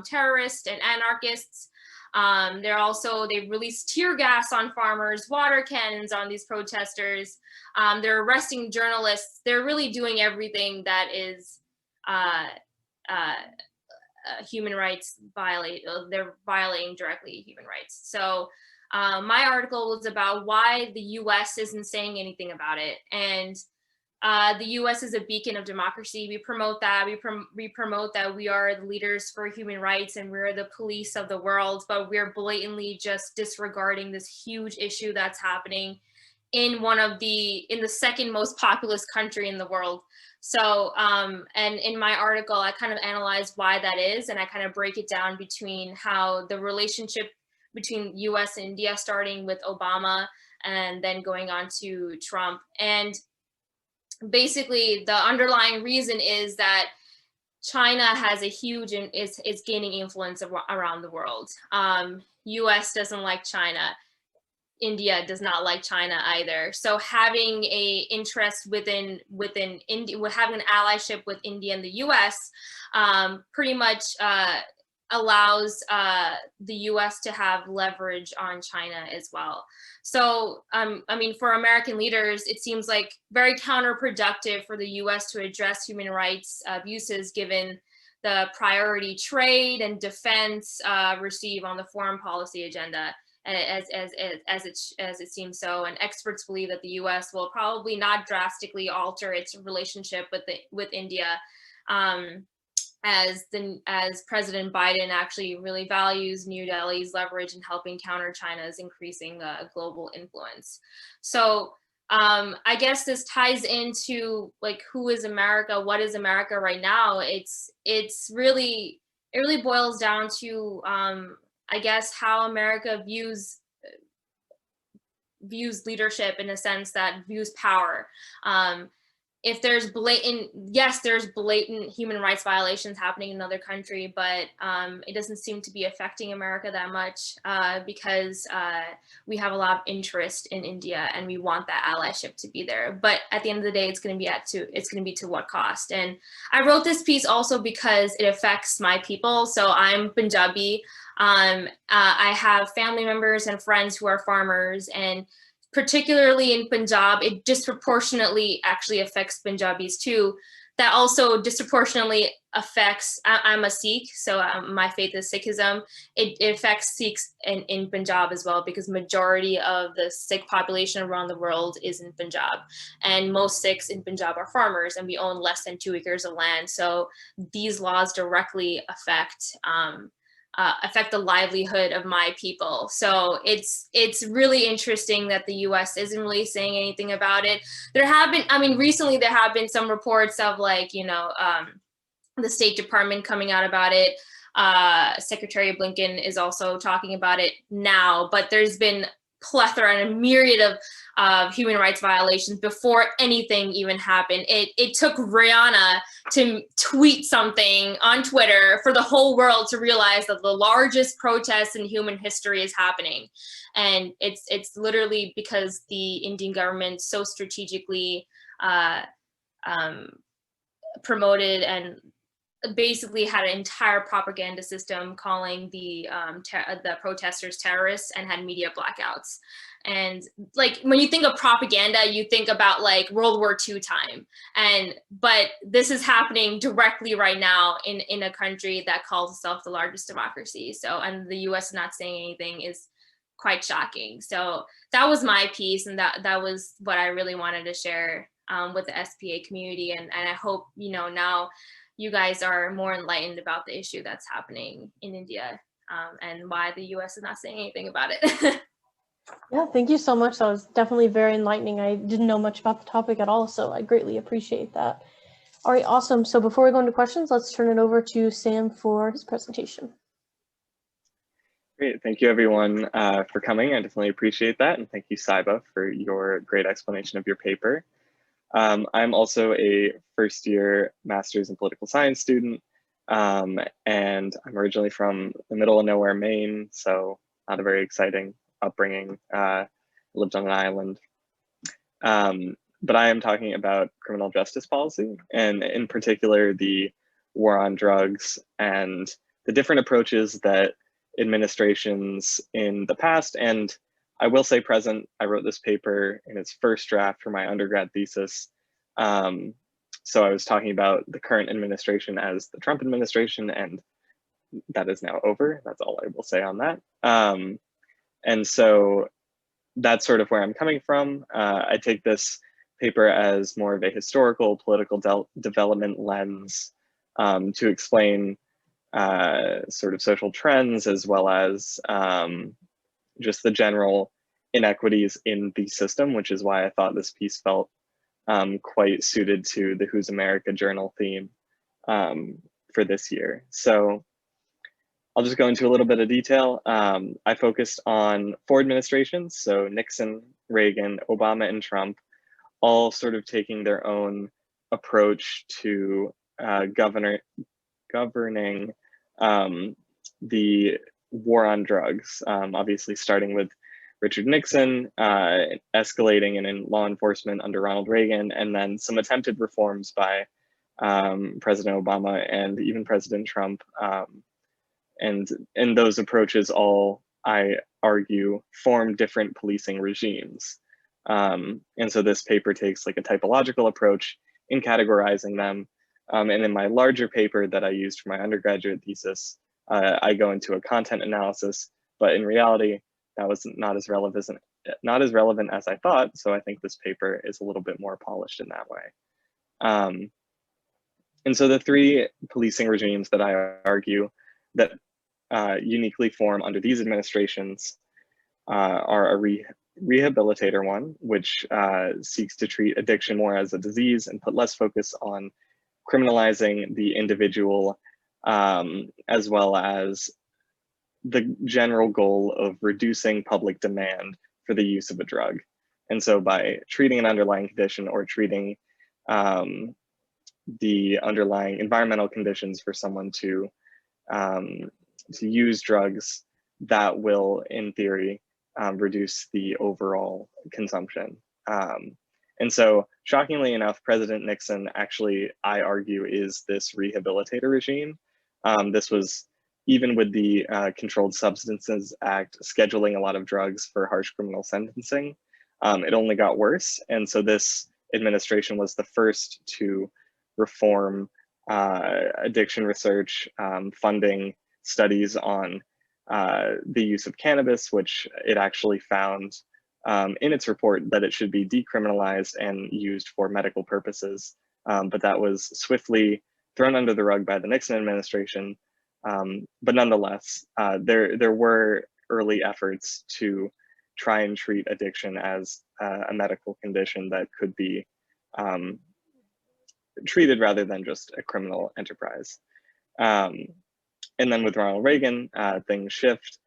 terrorists and anarchists. They released tear gas on farmers, water cannons on these protesters. They're arresting journalists. They're really doing everything that is human rights they're violating directly human rights. So my article was about why the US isn't saying anything about it. And the US is a beacon of democracy. We promote that. We promote that we are the leaders for human rights and we're the police of the world, but we're blatantly just disregarding this huge issue that's happening in the second most populous country in the world. So, and in my article, I kind of analyze why that is, and I kind of break it down between how the relationship between US and India, starting with Obama and then going on to Trump. And basically the underlying reason is that China has a huge, and is gaining influence around the world. US doesn't like China. India does not like China either. So having a interest within India, having an allyship with India and the US pretty much allows the US to have leverage on China as well. So, I mean, for American leaders, it seems like very counterproductive for the US to address human rights abuses given the priority trade and defense receive on the foreign policy agenda. As it seems so, and experts believe that the U.S. will probably not drastically alter its relationship with India, as President Biden actually really values New Delhi's leverage in helping counter China's increasing global influence. So I guess this ties into like, who is America? What is America right now? It really boils down to I guess how America views leadership, in a sense that views power. If there's there's blatant human rights violations happening in another country, but it doesn't seem to be affecting America that much because we have a lot of interest in India and we want that allyship to be there. But at the end of the day, it's going to be to what cost? And I wrote this piece also because it affects my people. So I'm Punjabi. I have family members and friends who are farmers, and particularly in Punjab, it disproportionately actually affects Punjabis too. That also disproportionately affects, I'm a Sikh, so my faith is Sikhism. It affects Sikhs in Punjab as well, because majority of the Sikh population around the world is in Punjab. And most Sikhs in Punjab are farmers, and we own less than 2 acres of land. So these laws directly affect the livelihood of my people. So it's really interesting that the U.S. isn't really saying anything about it. There have been, I mean, recently there have been some reports of like, the State Department coming out about it. Secretary Blinken is also talking about it now, but there's been plethora and a myriad of human rights violations before anything even happened. It took Rihanna to tweet something on Twitter for the whole world to realize that the largest protest in human history is happening. And it's literally because the Indian government so strategically promoted and basically had an entire propaganda system calling the protesters terrorists, and had media blackouts. And like when you think of propaganda, you think about like World War II time, but this is happening directly right now in a country that calls itself the largest democracy. So, and the U.S. not saying anything is quite shocking. So that was my piece, and that was what I really wanted to share with the SPA community, and I hope now you guys are more enlightened about the issue that's happening in India, and why the US is not saying anything about it. Yeah, thank you so much. That was definitely very enlightening. I didn't know much about the topic at all, so I greatly appreciate that. All right, awesome. So before we go into questions, let's turn it over to Sam for his presentation. Great, thank you everyone for coming. I definitely appreciate that. And thank you, Saiba, for your great explanation of your paper. I'm also a first-year master's in political science student, and I'm originally from the middle of nowhere, Maine, so not a very exciting upbringing. Lived on an island. But I am talking about criminal justice policy, and in particular, the war on drugs and the different approaches that administrations in the past, and I will say present, I wrote this paper in its first draft for my undergrad thesis. So I was talking about the current administration as the Trump administration, and that is now over. That's all I will say on that. And so that's sort of where I'm coming from. I take this paper as more of a historical political development lens to explain sort of social trends, as well as just the general inequities in the system, which is why I thought this piece felt quite suited to the Who's America Journal theme for this year. So I'll just go into a little bit of detail. I focused on 4 administrations, so Nixon, Reagan, Obama, and Trump, all sort of taking their own approach to governing the war on drugs, obviously starting with Richard Nixon, escalating in law enforcement under Ronald Reagan, and then some attempted reforms by President Obama and even President Trump. And those approaches all, I argue, form different policing regimes. And so this paper takes like a typological approach in categorizing them. And in my larger paper that I used for my undergraduate thesis, I go into a content analysis, but in reality, that was not as relevant as I thought. So I think this paper is a little bit more polished in that way. And so the 3 policing regimes that I argue that uniquely form under these administrations are a rehabilitator one, which seeks to treat addiction more as a disease and put less focus on criminalizing the individual, as well as the general goal of reducing public demand for the use of a drug. And so by treating an underlying condition or treating the underlying environmental conditions for someone to use drugs, that will, in theory, reduce the overall consumption. And so, shockingly enough, President Nixon actually, I argue, is this rehabilitator regime. This was, even with the Controlled Substances Act scheduling a lot of drugs for harsh criminal sentencing, it only got worse. And so this administration was the first to reform addiction research, funding studies on the use of cannabis, which it actually found in its report that it should be decriminalized and used for medical purposes. But that was swiftly thrown under the rug by the Nixon administration. But nonetheless, there were early efforts to try and treat addiction as a medical condition that could be treated rather than just a criminal enterprise. And then with Ronald Reagan, things shift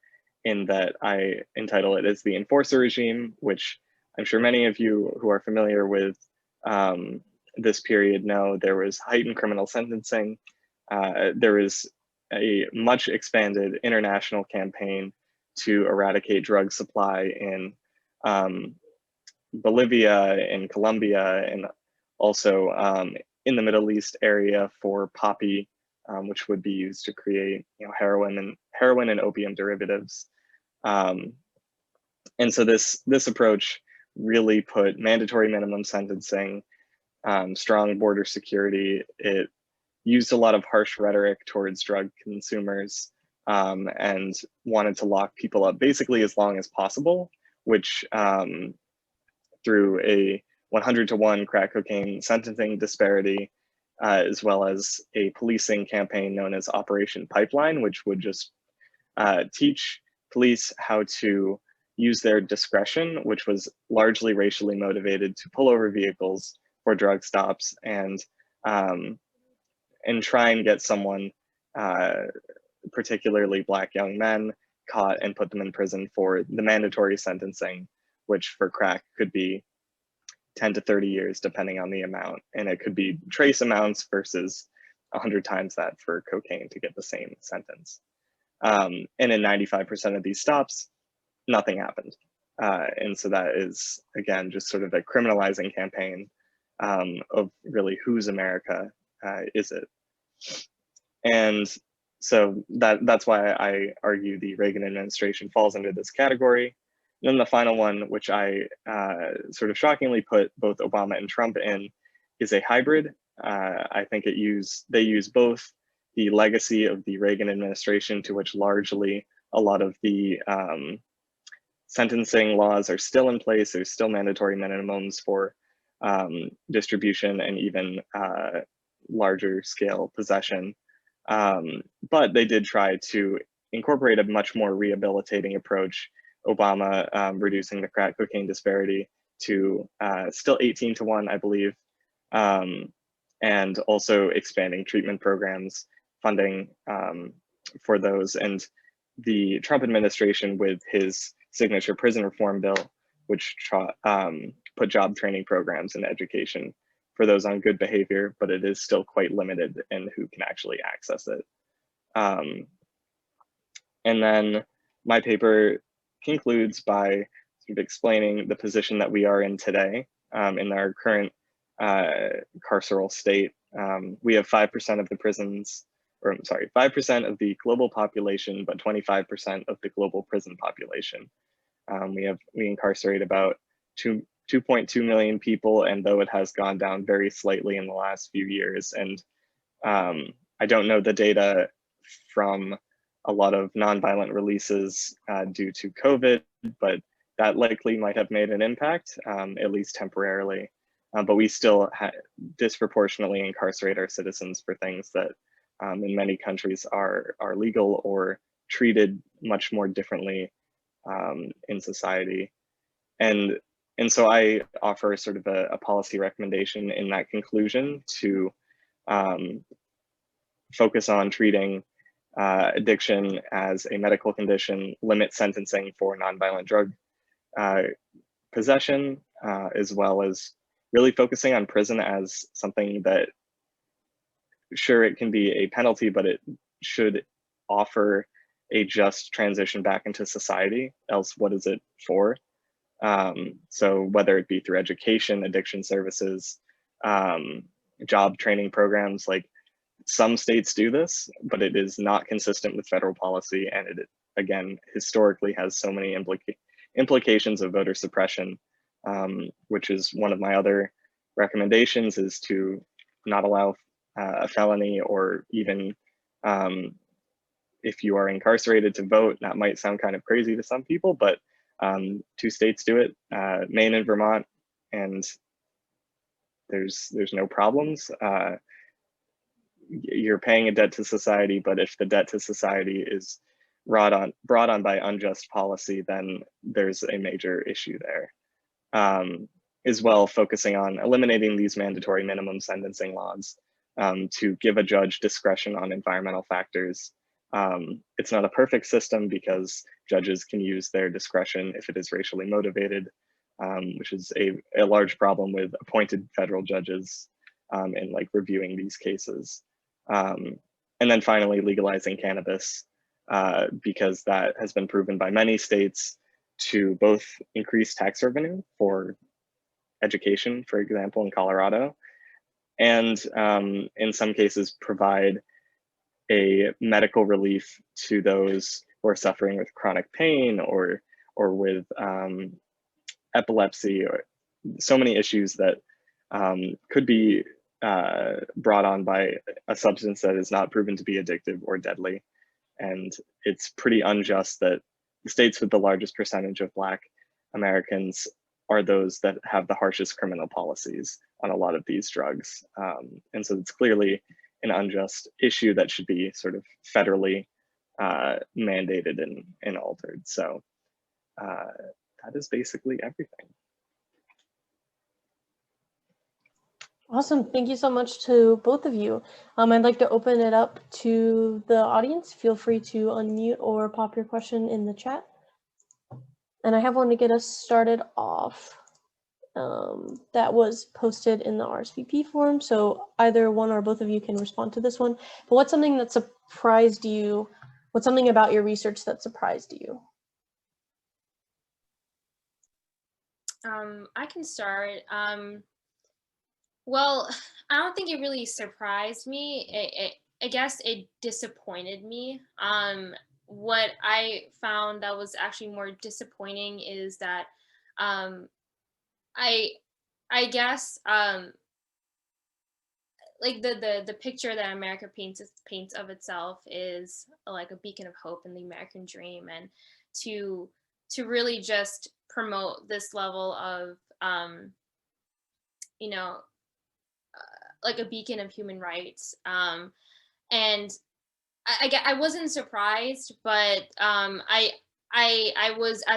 in that I entitle it as the enforcer regime, which I'm sure many of you who are familiar with this period know there was heightened criminal sentencing. There was a much expanded international campaign to eradicate drug supply in Bolivia and Colombia, and also in the Middle East area for poppy, which would be used to create heroin and opium derivatives. And so this approach really put mandatory minimum sentencing, strong border security. It used a lot of harsh rhetoric towards drug consumers, and wanted to lock people up basically as long as possible, which through a 100-to-1 crack cocaine sentencing disparity, as well as a policing campaign known as Operation Pipeline, which would just teach police how to use their discretion, which was largely racially motivated, to pull over vehicles for drug stops and try and get someone, particularly Black young men, caught and put them in prison for the mandatory sentencing, which for crack could be 10 to 30 years, depending on the amount. And it could be trace amounts versus 100 times that for cocaine to get the same sentence. And in 95% of these stops, nothing happened. And so that is, again, just sort of a criminalizing campaign of really whose America is it? And so that's why I argue the Reagan administration falls under this category. And then the final one, which I sort of shockingly put both Obama and Trump in, is a hybrid. I think they use both the legacy of the Reagan administration, to which largely a lot of the sentencing laws are still in place. There's still mandatory minimums for distribution and even larger scale possession. But they did try to incorporate a much more rehabilitating approach. Obama reducing the crack cocaine disparity to still 18-to-1, I believe, and also expanding treatment programs, funding for those. And the Trump administration, with his signature prison reform bill, which put job training programs in education for those on good behavior, but it is still quite limited in who can actually access it. And then my paper concludes by sort of explaining the position that we are in today in our current carceral state. We have 5% of the prisons, or I'm sorry, 5% of the global population, but 25% of the global prison population. We incarcerate about 2.2 million people, and though it has gone down very slightly in the last few years, and I don't know the data from a lot of nonviolent releases due to COVID, but that likely might have made an impact, at least temporarily. But we still disproportionately incarcerate our citizens for things that in many countries are legal or treated much more differently in society. And so I offer sort of a policy recommendation in that conclusion to focus on treating addiction as a medical condition, limit sentencing for nonviolent drug possession, as well as really focusing on prison as something that, sure, it can be a penalty, but it should offer a just transition back into society. Else, what is it for? So whether it be through education, addiction services, job training programs, like some states do this, but it is not consistent with federal policy. And it, again, historically has so many implications of voter suppression which is one of my other recommendations, is to not allow a felony, or even if you are incarcerated, to vote. That might sound kind of crazy to some people, but 2 states do it, Maine and Vermont, and there's no problems. You're paying a debt to society, but if the debt to society is brought on by unjust policy, then there's a major issue there. As well, focusing on eliminating these mandatory minimum sentencing laws to give a judge discretion on environmental factors. It's not a perfect system, because judges can use their discretion if it is racially motivated, which is a large problem with appointed federal judges in like reviewing these cases. And then finally, legalizing cannabis, because that has been proven by many states to both increase tax revenue for education, for example, in Colorado, and in some cases provide a medical relief to those who are suffering with chronic pain or with epilepsy, or so many issues that could be brought on by a substance that is not proven to be addictive or deadly. And it's pretty unjust that the states with the largest percentage of Black Americans are those that have the harshest criminal policies on a lot of these drugs. And so it's clearly an unjust issue that should be sort of federally mandated and altered. So that is basically everything. Awesome. Thank you so much to both of you. I'd like to open it up to the audience. Feel free to unmute or pop your question in the chat. And I have one to get us started off that was posted in the RSVP form. So either one or both of you can respond to this one. But what's something that surprised you? What's something about your research that surprised you? I can start. Well, I don't think it really surprised me. I guess it disappointed me. What I found that was actually more disappointing is that I guess like the picture that America paints of itself is like a beacon of hope in the American dream, and to really just promote this level of you know, like a beacon of human rights. And I wasn't surprised, but I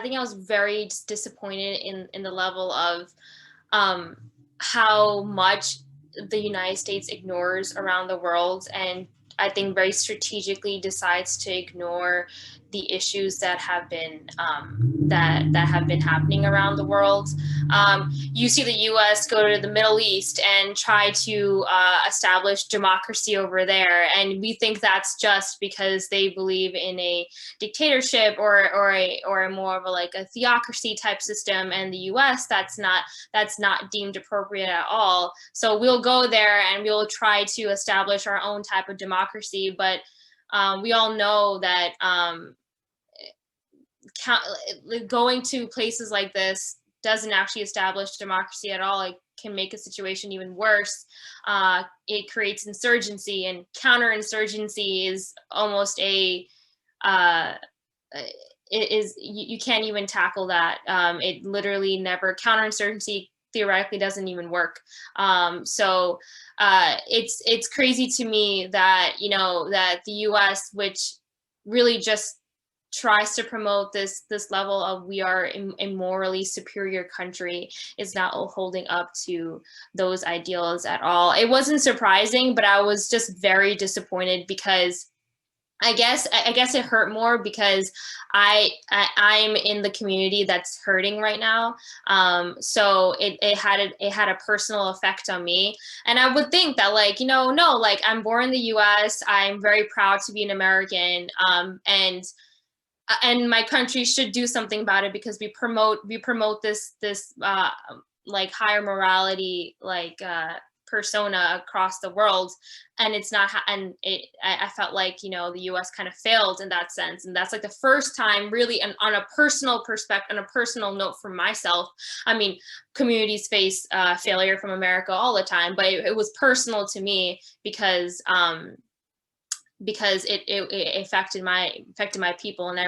think I was very disappointed in the level of how much the United States ignores around the world, and I think very strategically decides to ignore the issues that have been that have been happening around the world. You see the U.S. go to the Middle East and try to establish democracy over there, and we think that's just because they believe in a dictatorship or a more of a theocracy type system. And the U.S. that's not deemed appropriate at all. So we'll go there and we'll try to establish our own type of democracy, but we all know that going to places like this doesn't actually establish democracy at all. It can make a situation even worse. It creates insurgency, and counterinsurgency is almost you can't even tackle that. It literally never, counterinsurgency theoretically doesn't even work. So it's crazy to me that, that the US, which really just tries to promote this level of we are a morally superior country, is not holding up to those ideals at all. It wasn't surprising, but I was just very disappointed, because I guess it hurt more because I'm in the community that's hurting right now. So it had a personal effect on me. And I would think that I'm born in the US, I'm very proud to be an American, and my country should do something about it, because we promote this higher morality persona across the world, and it's not, I felt like, you know, the US kind of failed in that sense. And that's like the first time really, and on a personal perspective, on a personal note for myself, I mean, communities face failure from America all the time, but it was personal to me because it affected my people, and it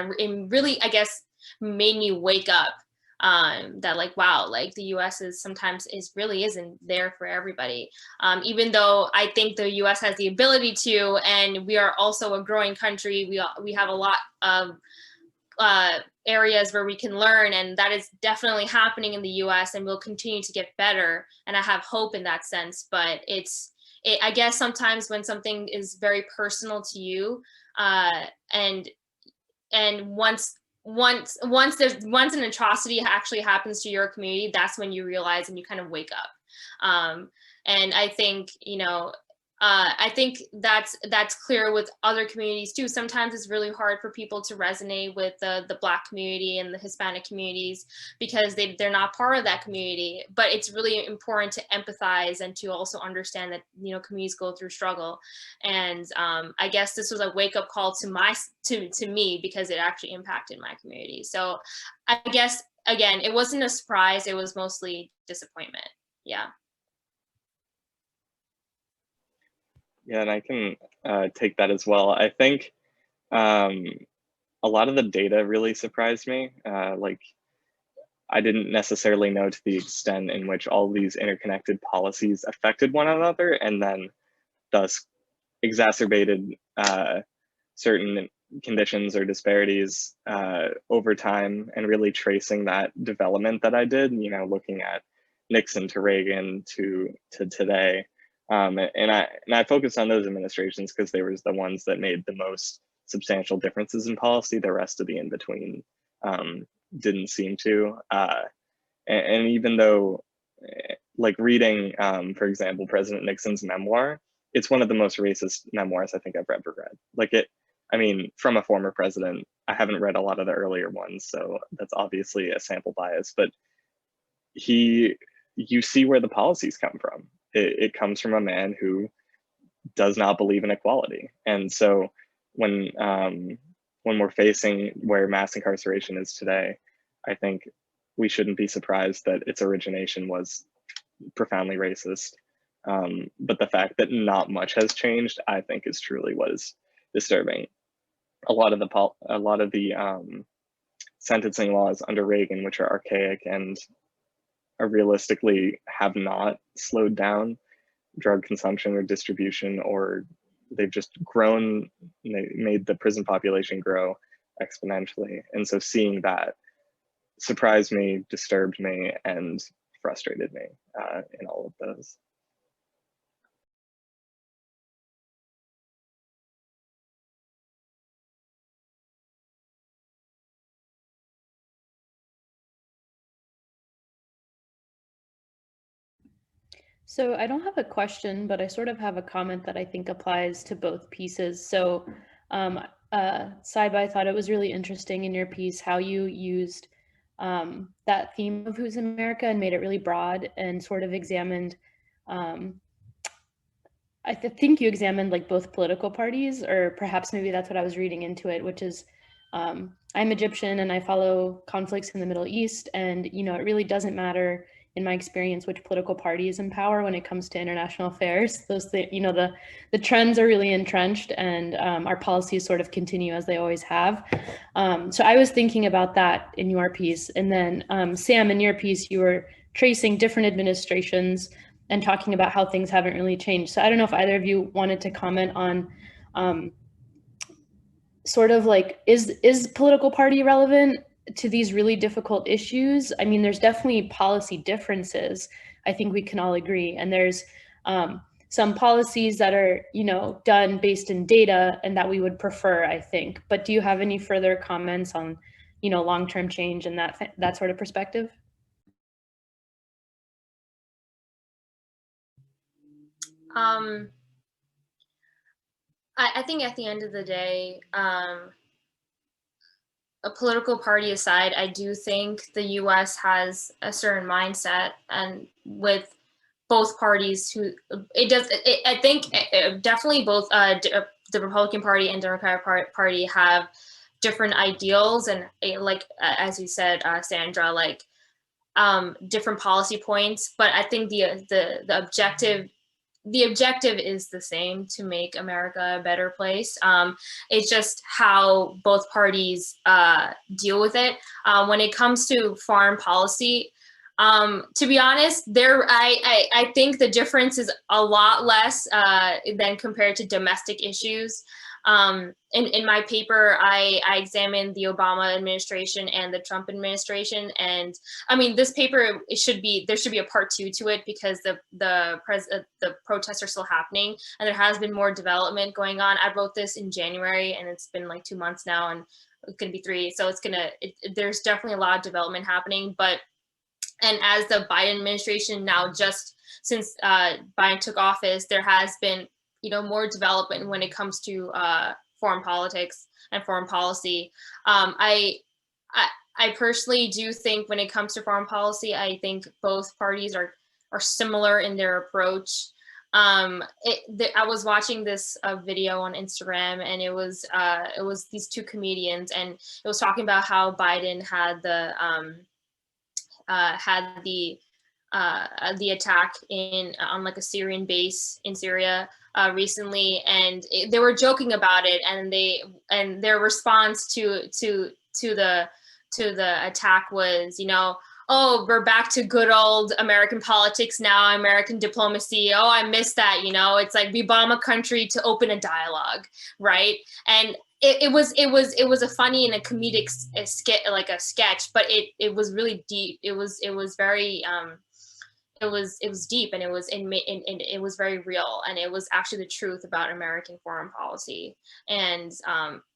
really, I guess, made me wake up that like, wow, like the US really isn't there for everybody. Even though I think the US has the ability to, and we are also a growing country, we have a lot of areas where we can learn, and that is definitely happening in the US, and will continue to get better. And I have hope in that sense, but I guess sometimes when something is very personal to you, and once an atrocity actually happens to your community, that's when you realize and you kind of wake up. And I think, you know, I think that's clear with other communities too. Sometimes it's really hard for people to resonate with the Black community and the Hispanic communities because they're not part of that community. But it's really important to empathize and to also understand that, you know, communities go through struggle. And I guess this was a wake up call to me because it actually impacted my community. So I guess, again, it wasn't a surprise. It was mostly disappointment. Yeah. Yeah, and I can take that as well. I think a lot of the data really surprised me. Like, I didn't necessarily know to the extent in which all these interconnected policies affected one another, and then thus exacerbated certain conditions or disparities over time, and really tracing that development that I did, you know, looking at Nixon to Reagan to today. And I focused on those administrations because they were the ones that made the most substantial differences in policy. The rest of the in-between didn't seem to. And even though, like reading, for example, President Nixon's memoir, it's one of the most racist memoirs I think I've ever read. Like I mean, from a former president, I haven't read a lot of the earlier ones, so that's obviously a sample bias, but you see where the policies come from. It comes from a man who does not believe in equality. And so when we're facing where mass incarceration is today, I think we shouldn't be surprised that its origination was profoundly racist. But the fact that not much has changed, I think, is truly what is disturbing. A lot of the sentencing laws under Reagan, which are archaic and realistically have not slowed down drug consumption or distribution, or they've just grown, they made the prison population grow exponentially. And so seeing that surprised me, disturbed me, and frustrated me in all of those. So I don't have a question, but I sort of have a comment that I think applies to both pieces. So Saiba, I thought it was really interesting in your piece how you used that theme of Who's America and made it really broad and sort of examined, I think you examined like both political parties, or perhaps maybe that's what I was reading into it, which is I'm Egyptian and I follow conflicts in the Middle East. And, you know, it really doesn't matter in my experience which political party is in power when it comes to international affairs. You know, the trends are really entrenched, and our policies sort of continue as they always have. So I was thinking about that in your piece. And then Sam, in your piece, you were tracing different administrations and talking about how things haven't really changed. So I don't know if either of you wanted to comment on sort of like, is political party relevant to these really difficult issues? I mean, there's definitely policy differences. I think we can all agree. And there's some policies that are, you know, done based in data and that we would prefer, I think. But do you have any further comments on, you know, long-term change and that sort of perspective? I think at the end of the day, a political party aside, I do think the US has a certain mindset, and with both parties who I think definitely both the Republican Party and Democratic Party have different ideals and like as you said, Sandra, like different policy points, but I think the objective is the same, to make America a better place. It's just how both parties deal with it. When it comes to foreign policy, to be honest, I think the difference is a lot less than compared to domestic issues. In my paper, I examined the Obama administration and the Trump administration, and I mean, this paper there should be a part 2 to it, because the protests are still happening, and there has been more development going on. I wrote this in January, and it's been like 2 months now, and it's gonna be 3, so there's definitely a lot of development happening. And as the Biden administration now, just since Biden took office, there has been more development when it comes to foreign politics and foreign policy. I personally do think when it comes to foreign policy, I think both parties are similar in their approach. I was watching this video on Instagram, and it was these 2 comedians, and it was talking about how Biden had the attack on like a Syrian base in Syria recently, and they were joking about it, and their response to the attack was, oh, we're back to good old American politics now, American diplomacy. Oh, I miss that. It's like we bomb a country to open a dialogue, right? And it was a funny and a comedic sketch, but it was really deep. It was very it was deep, and it was very real, and it was actually the truth about American foreign policy. And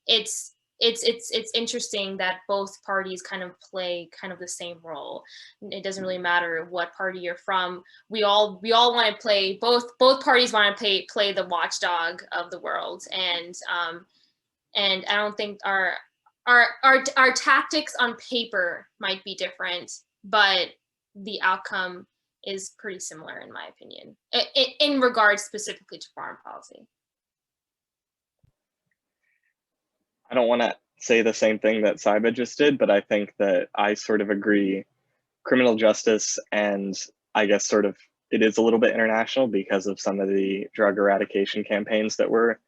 it's interesting that both parties kind of play kind of the same role. It doesn't really matter what party you're from. We all want to play, both parties want to play the watchdog of the world. And I don't think our tactics on paper might be different, but the outcome is pretty similar, in my opinion, in regards specifically to foreign policy. I don't want to say the same thing that Saiba just did, but I think that I sort of agree. Criminal justice, and I guess sort of it is a little bit international because of some of the drug eradication campaigns that were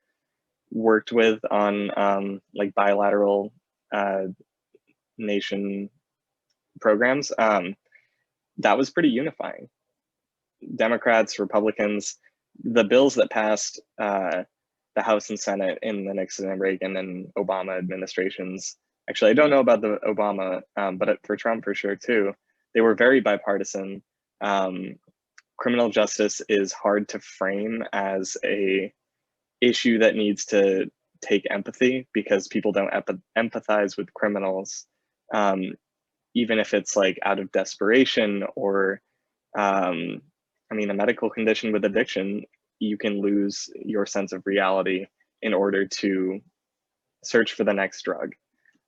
worked with on like bilateral nation programs. That was pretty unifying. Democrats, Republicans, the bills that passed the House and Senate in the Nixon and Reagan and Obama administrations. Actually, I don't know about the Obama, but for Trump for sure too. They were very bipartisan. Criminal justice is hard to frame as a issue that needs to take empathy, because people don't empathize with criminals, even if it's like out of desperation or, I mean, a medical condition with addiction. You can lose your sense of reality in order to search for the next drug.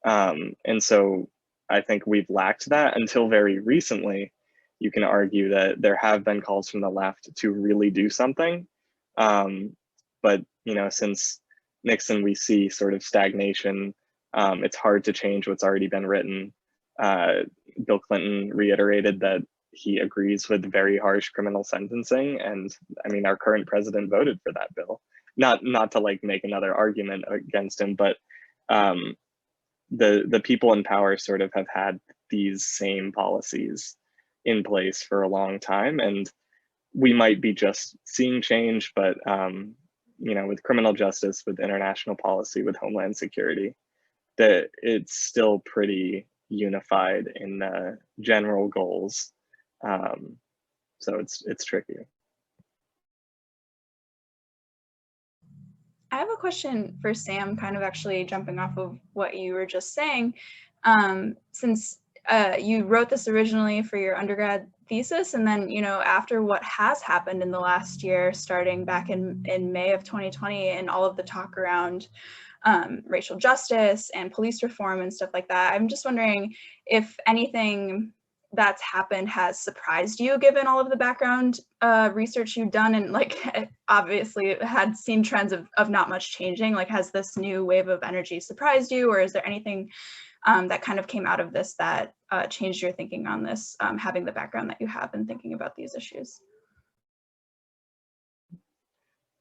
And so I think we've lacked that until very recently. You can argue that there have been calls from the left to really do something. But, since Nixon, we see sort of stagnation. It's hard to change what's already been written. Bill Clinton reiterated that he agrees with very harsh criminal sentencing, and I mean, our current president voted for that bill. Not to like make another argument against him, but the people in power sort of have had these same policies in place for a long time, and we might be just seeing change, but with criminal justice, with international policy, with homeland security, that it's still pretty unified in the general goals. So it's tricky. I have a question for Sam, kind of actually jumping off of what you were just saying. Since you wrote this originally for your undergrad thesis, and then, after what has happened in the last year, starting back in May of 2020, and all of the talk around racial justice and police reform and stuff like that, I'm just wondering if anything that's happened has surprised you, given all of the background research you've done, and like obviously had seen trends of not much changing? Like, has this new wave of energy surprised you, or is there anything that kind of came out of this that changed your thinking on this, having the background that you have and thinking about these issues?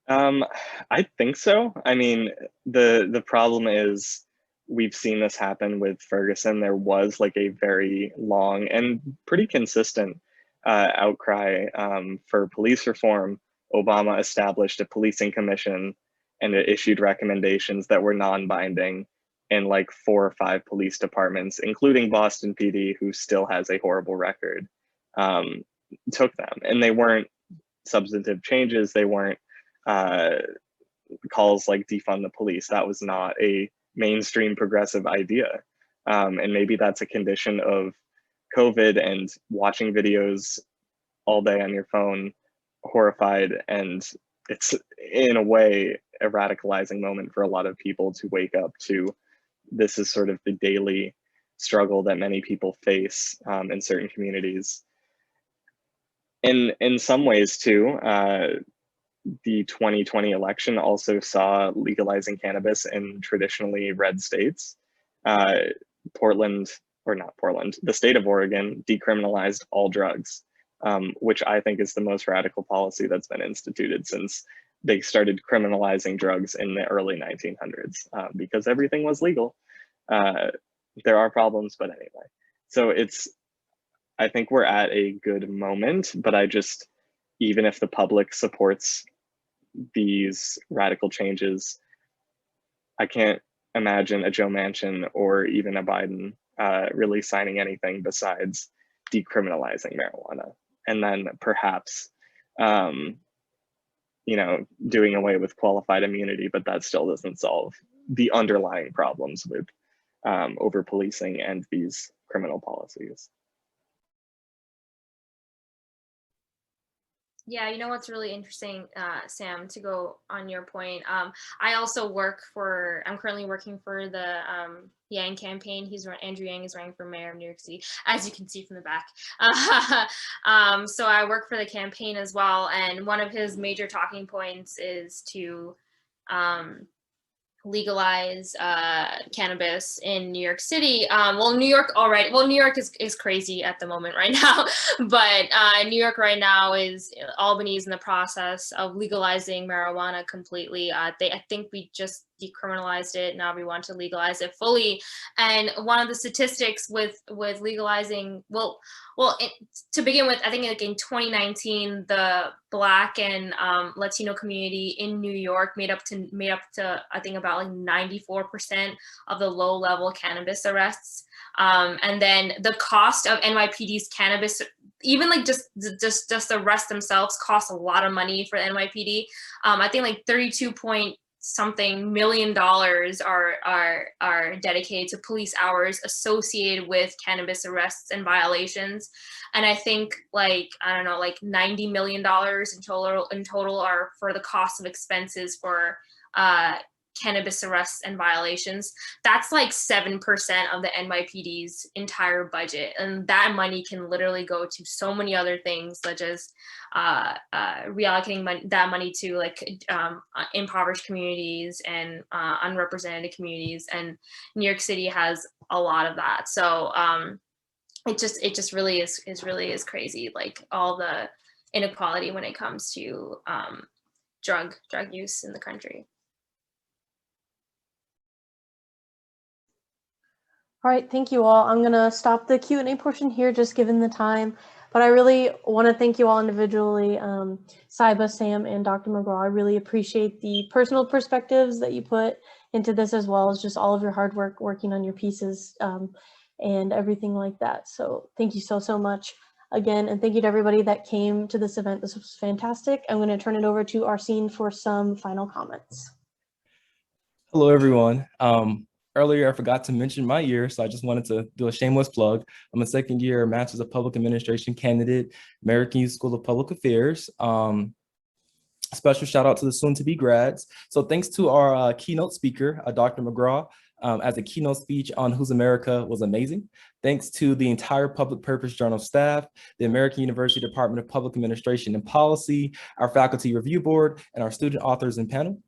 I think so. I mean, the problem is we've seen this happen with Ferguson. There was like a very long and pretty consistent outcry for police reform. Obama established a policing commission and it issued recommendations that were non-binding in like 4 or 5 police departments, including Boston PD, who still has a horrible record, took them. And they weren't substantive changes. They weren't calls like defund the police. That was not a mainstream progressive idea. And maybe that's a condition of COVID and watching videos all day on your phone, horrified. And it's in a way a radicalizing moment for a lot of people to wake up to. This is sort of the daily struggle that many people face in certain communities. In some ways too, the 2020 election also saw legalizing cannabis in traditionally red states. Portland, or not Portland, the state of Oregon decriminalized all drugs, which I think is the most radical policy that's been instituted since they started criminalizing drugs in the early 1900s, because everything was legal. There are problems, but anyway. So I think we're at a good moment, but even if the public supports these radical changes, I can't imagine a Joe Manchin or even a Biden really signing anything besides decriminalizing marijuana. And then perhaps, doing away with qualified immunity, but that still doesn't solve the underlying problems with over policing and these criminal policies. Yeah, you know what's really interesting, Sam, to go on your point. I also I'm currently working for the Yang campaign. Andrew Yang is running for mayor of New York City, as you can see from the back. So I work for the campaign as well. And one of his major talking points is to legalize cannabis in New York City. New York is crazy at the moment right now, but New York right now Albany is in the process of legalizing marijuana completely. I think we just decriminalized it. Now we want to legalize it fully. And one of the statistics with legalizing, to begin with, I think like in 2019, the Black and Latino community in New York made up to I think about like 94% of the low-level cannabis arrests. And then the cost of NYPD's cannabis, even like just the arrests themselves, cost a lot of money for the NYPD. I think like 32 point something $million are dedicated to police hours associated with cannabis arrests and violations. And I think like $90 million in total are for the cost of expenses for cannabis arrests and violations. That's like 7% of the NYPD's entire budget. And that money can literally go to so many other things, such as reallocating that money to like impoverished communities and unrepresented communities. And New York City has a lot of that. So it just really is crazy, like all the inequality when it comes to drug use in the country. All right, thank you all. I'm gonna stop the Q&A portion here, just given the time, but I really wanna thank you all individually, Saiba, Sam, and Dr. McGraw. I really appreciate the personal perspectives that you put into this, as well as just all of your hard work working on your pieces and everything like that. So thank you so much again, and thank you to everybody that came to this event. This was fantastic. I'm gonna turn it over to Arsene for some final comments. Hello, everyone. Earlier, I forgot to mention my year, so I just wanted to do a shameless plug. I'm a second-year Master's of Public Administration candidate, American Youth School of Public Affairs. Special shout out to the soon-to-be grads. So thanks to our keynote speaker, Dr. McGraw. as a keynote speech on Whose America was amazing. Thanks to the entire Public Purpose Journal staff, the American University Department of Public Administration and Policy, our faculty review board, and our student authors and panel.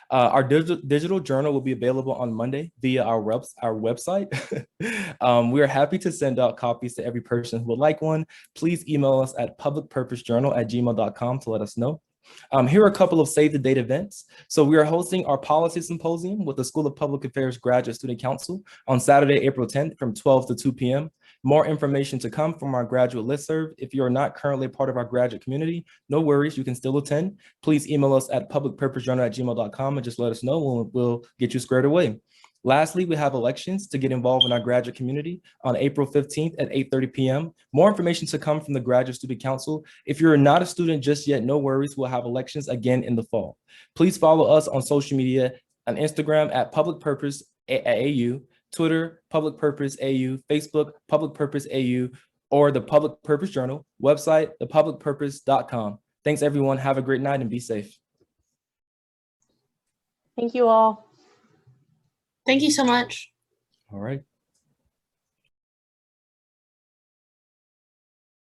Our digital journal will be available on Monday via our website. We are happy to send out copies to every person who would like one. Please email us at publicpurposejournal@gmail.com to let us know. Here are a couple of Save the Date events. So we are hosting our policy symposium with the School of Public Affairs Graduate Student Council on Saturday, April 10th from 12 to 2 p.m. More information to come from our graduate listserv. If you are not currently part of our graduate community, no worries, you can still attend. Please email us at publicpurposejournal@gmail.com and just let us know. We'll get you squared away. Lastly, we have elections to get involved in our graduate community on April 15th at 8:30 p.m. More information to come from the Graduate Student Council. If you're not a student just yet, no worries, we'll have elections again in the fall. Please follow us on social media on Instagram at Public Purpose AU, Twitter, Public Purpose AU, Facebook, Public Purpose AU, or the Public Purpose Journal, website, thepublicpurpose.com. Thanks everyone, have a great night and be safe. Thank you all. Thank you so much. All right.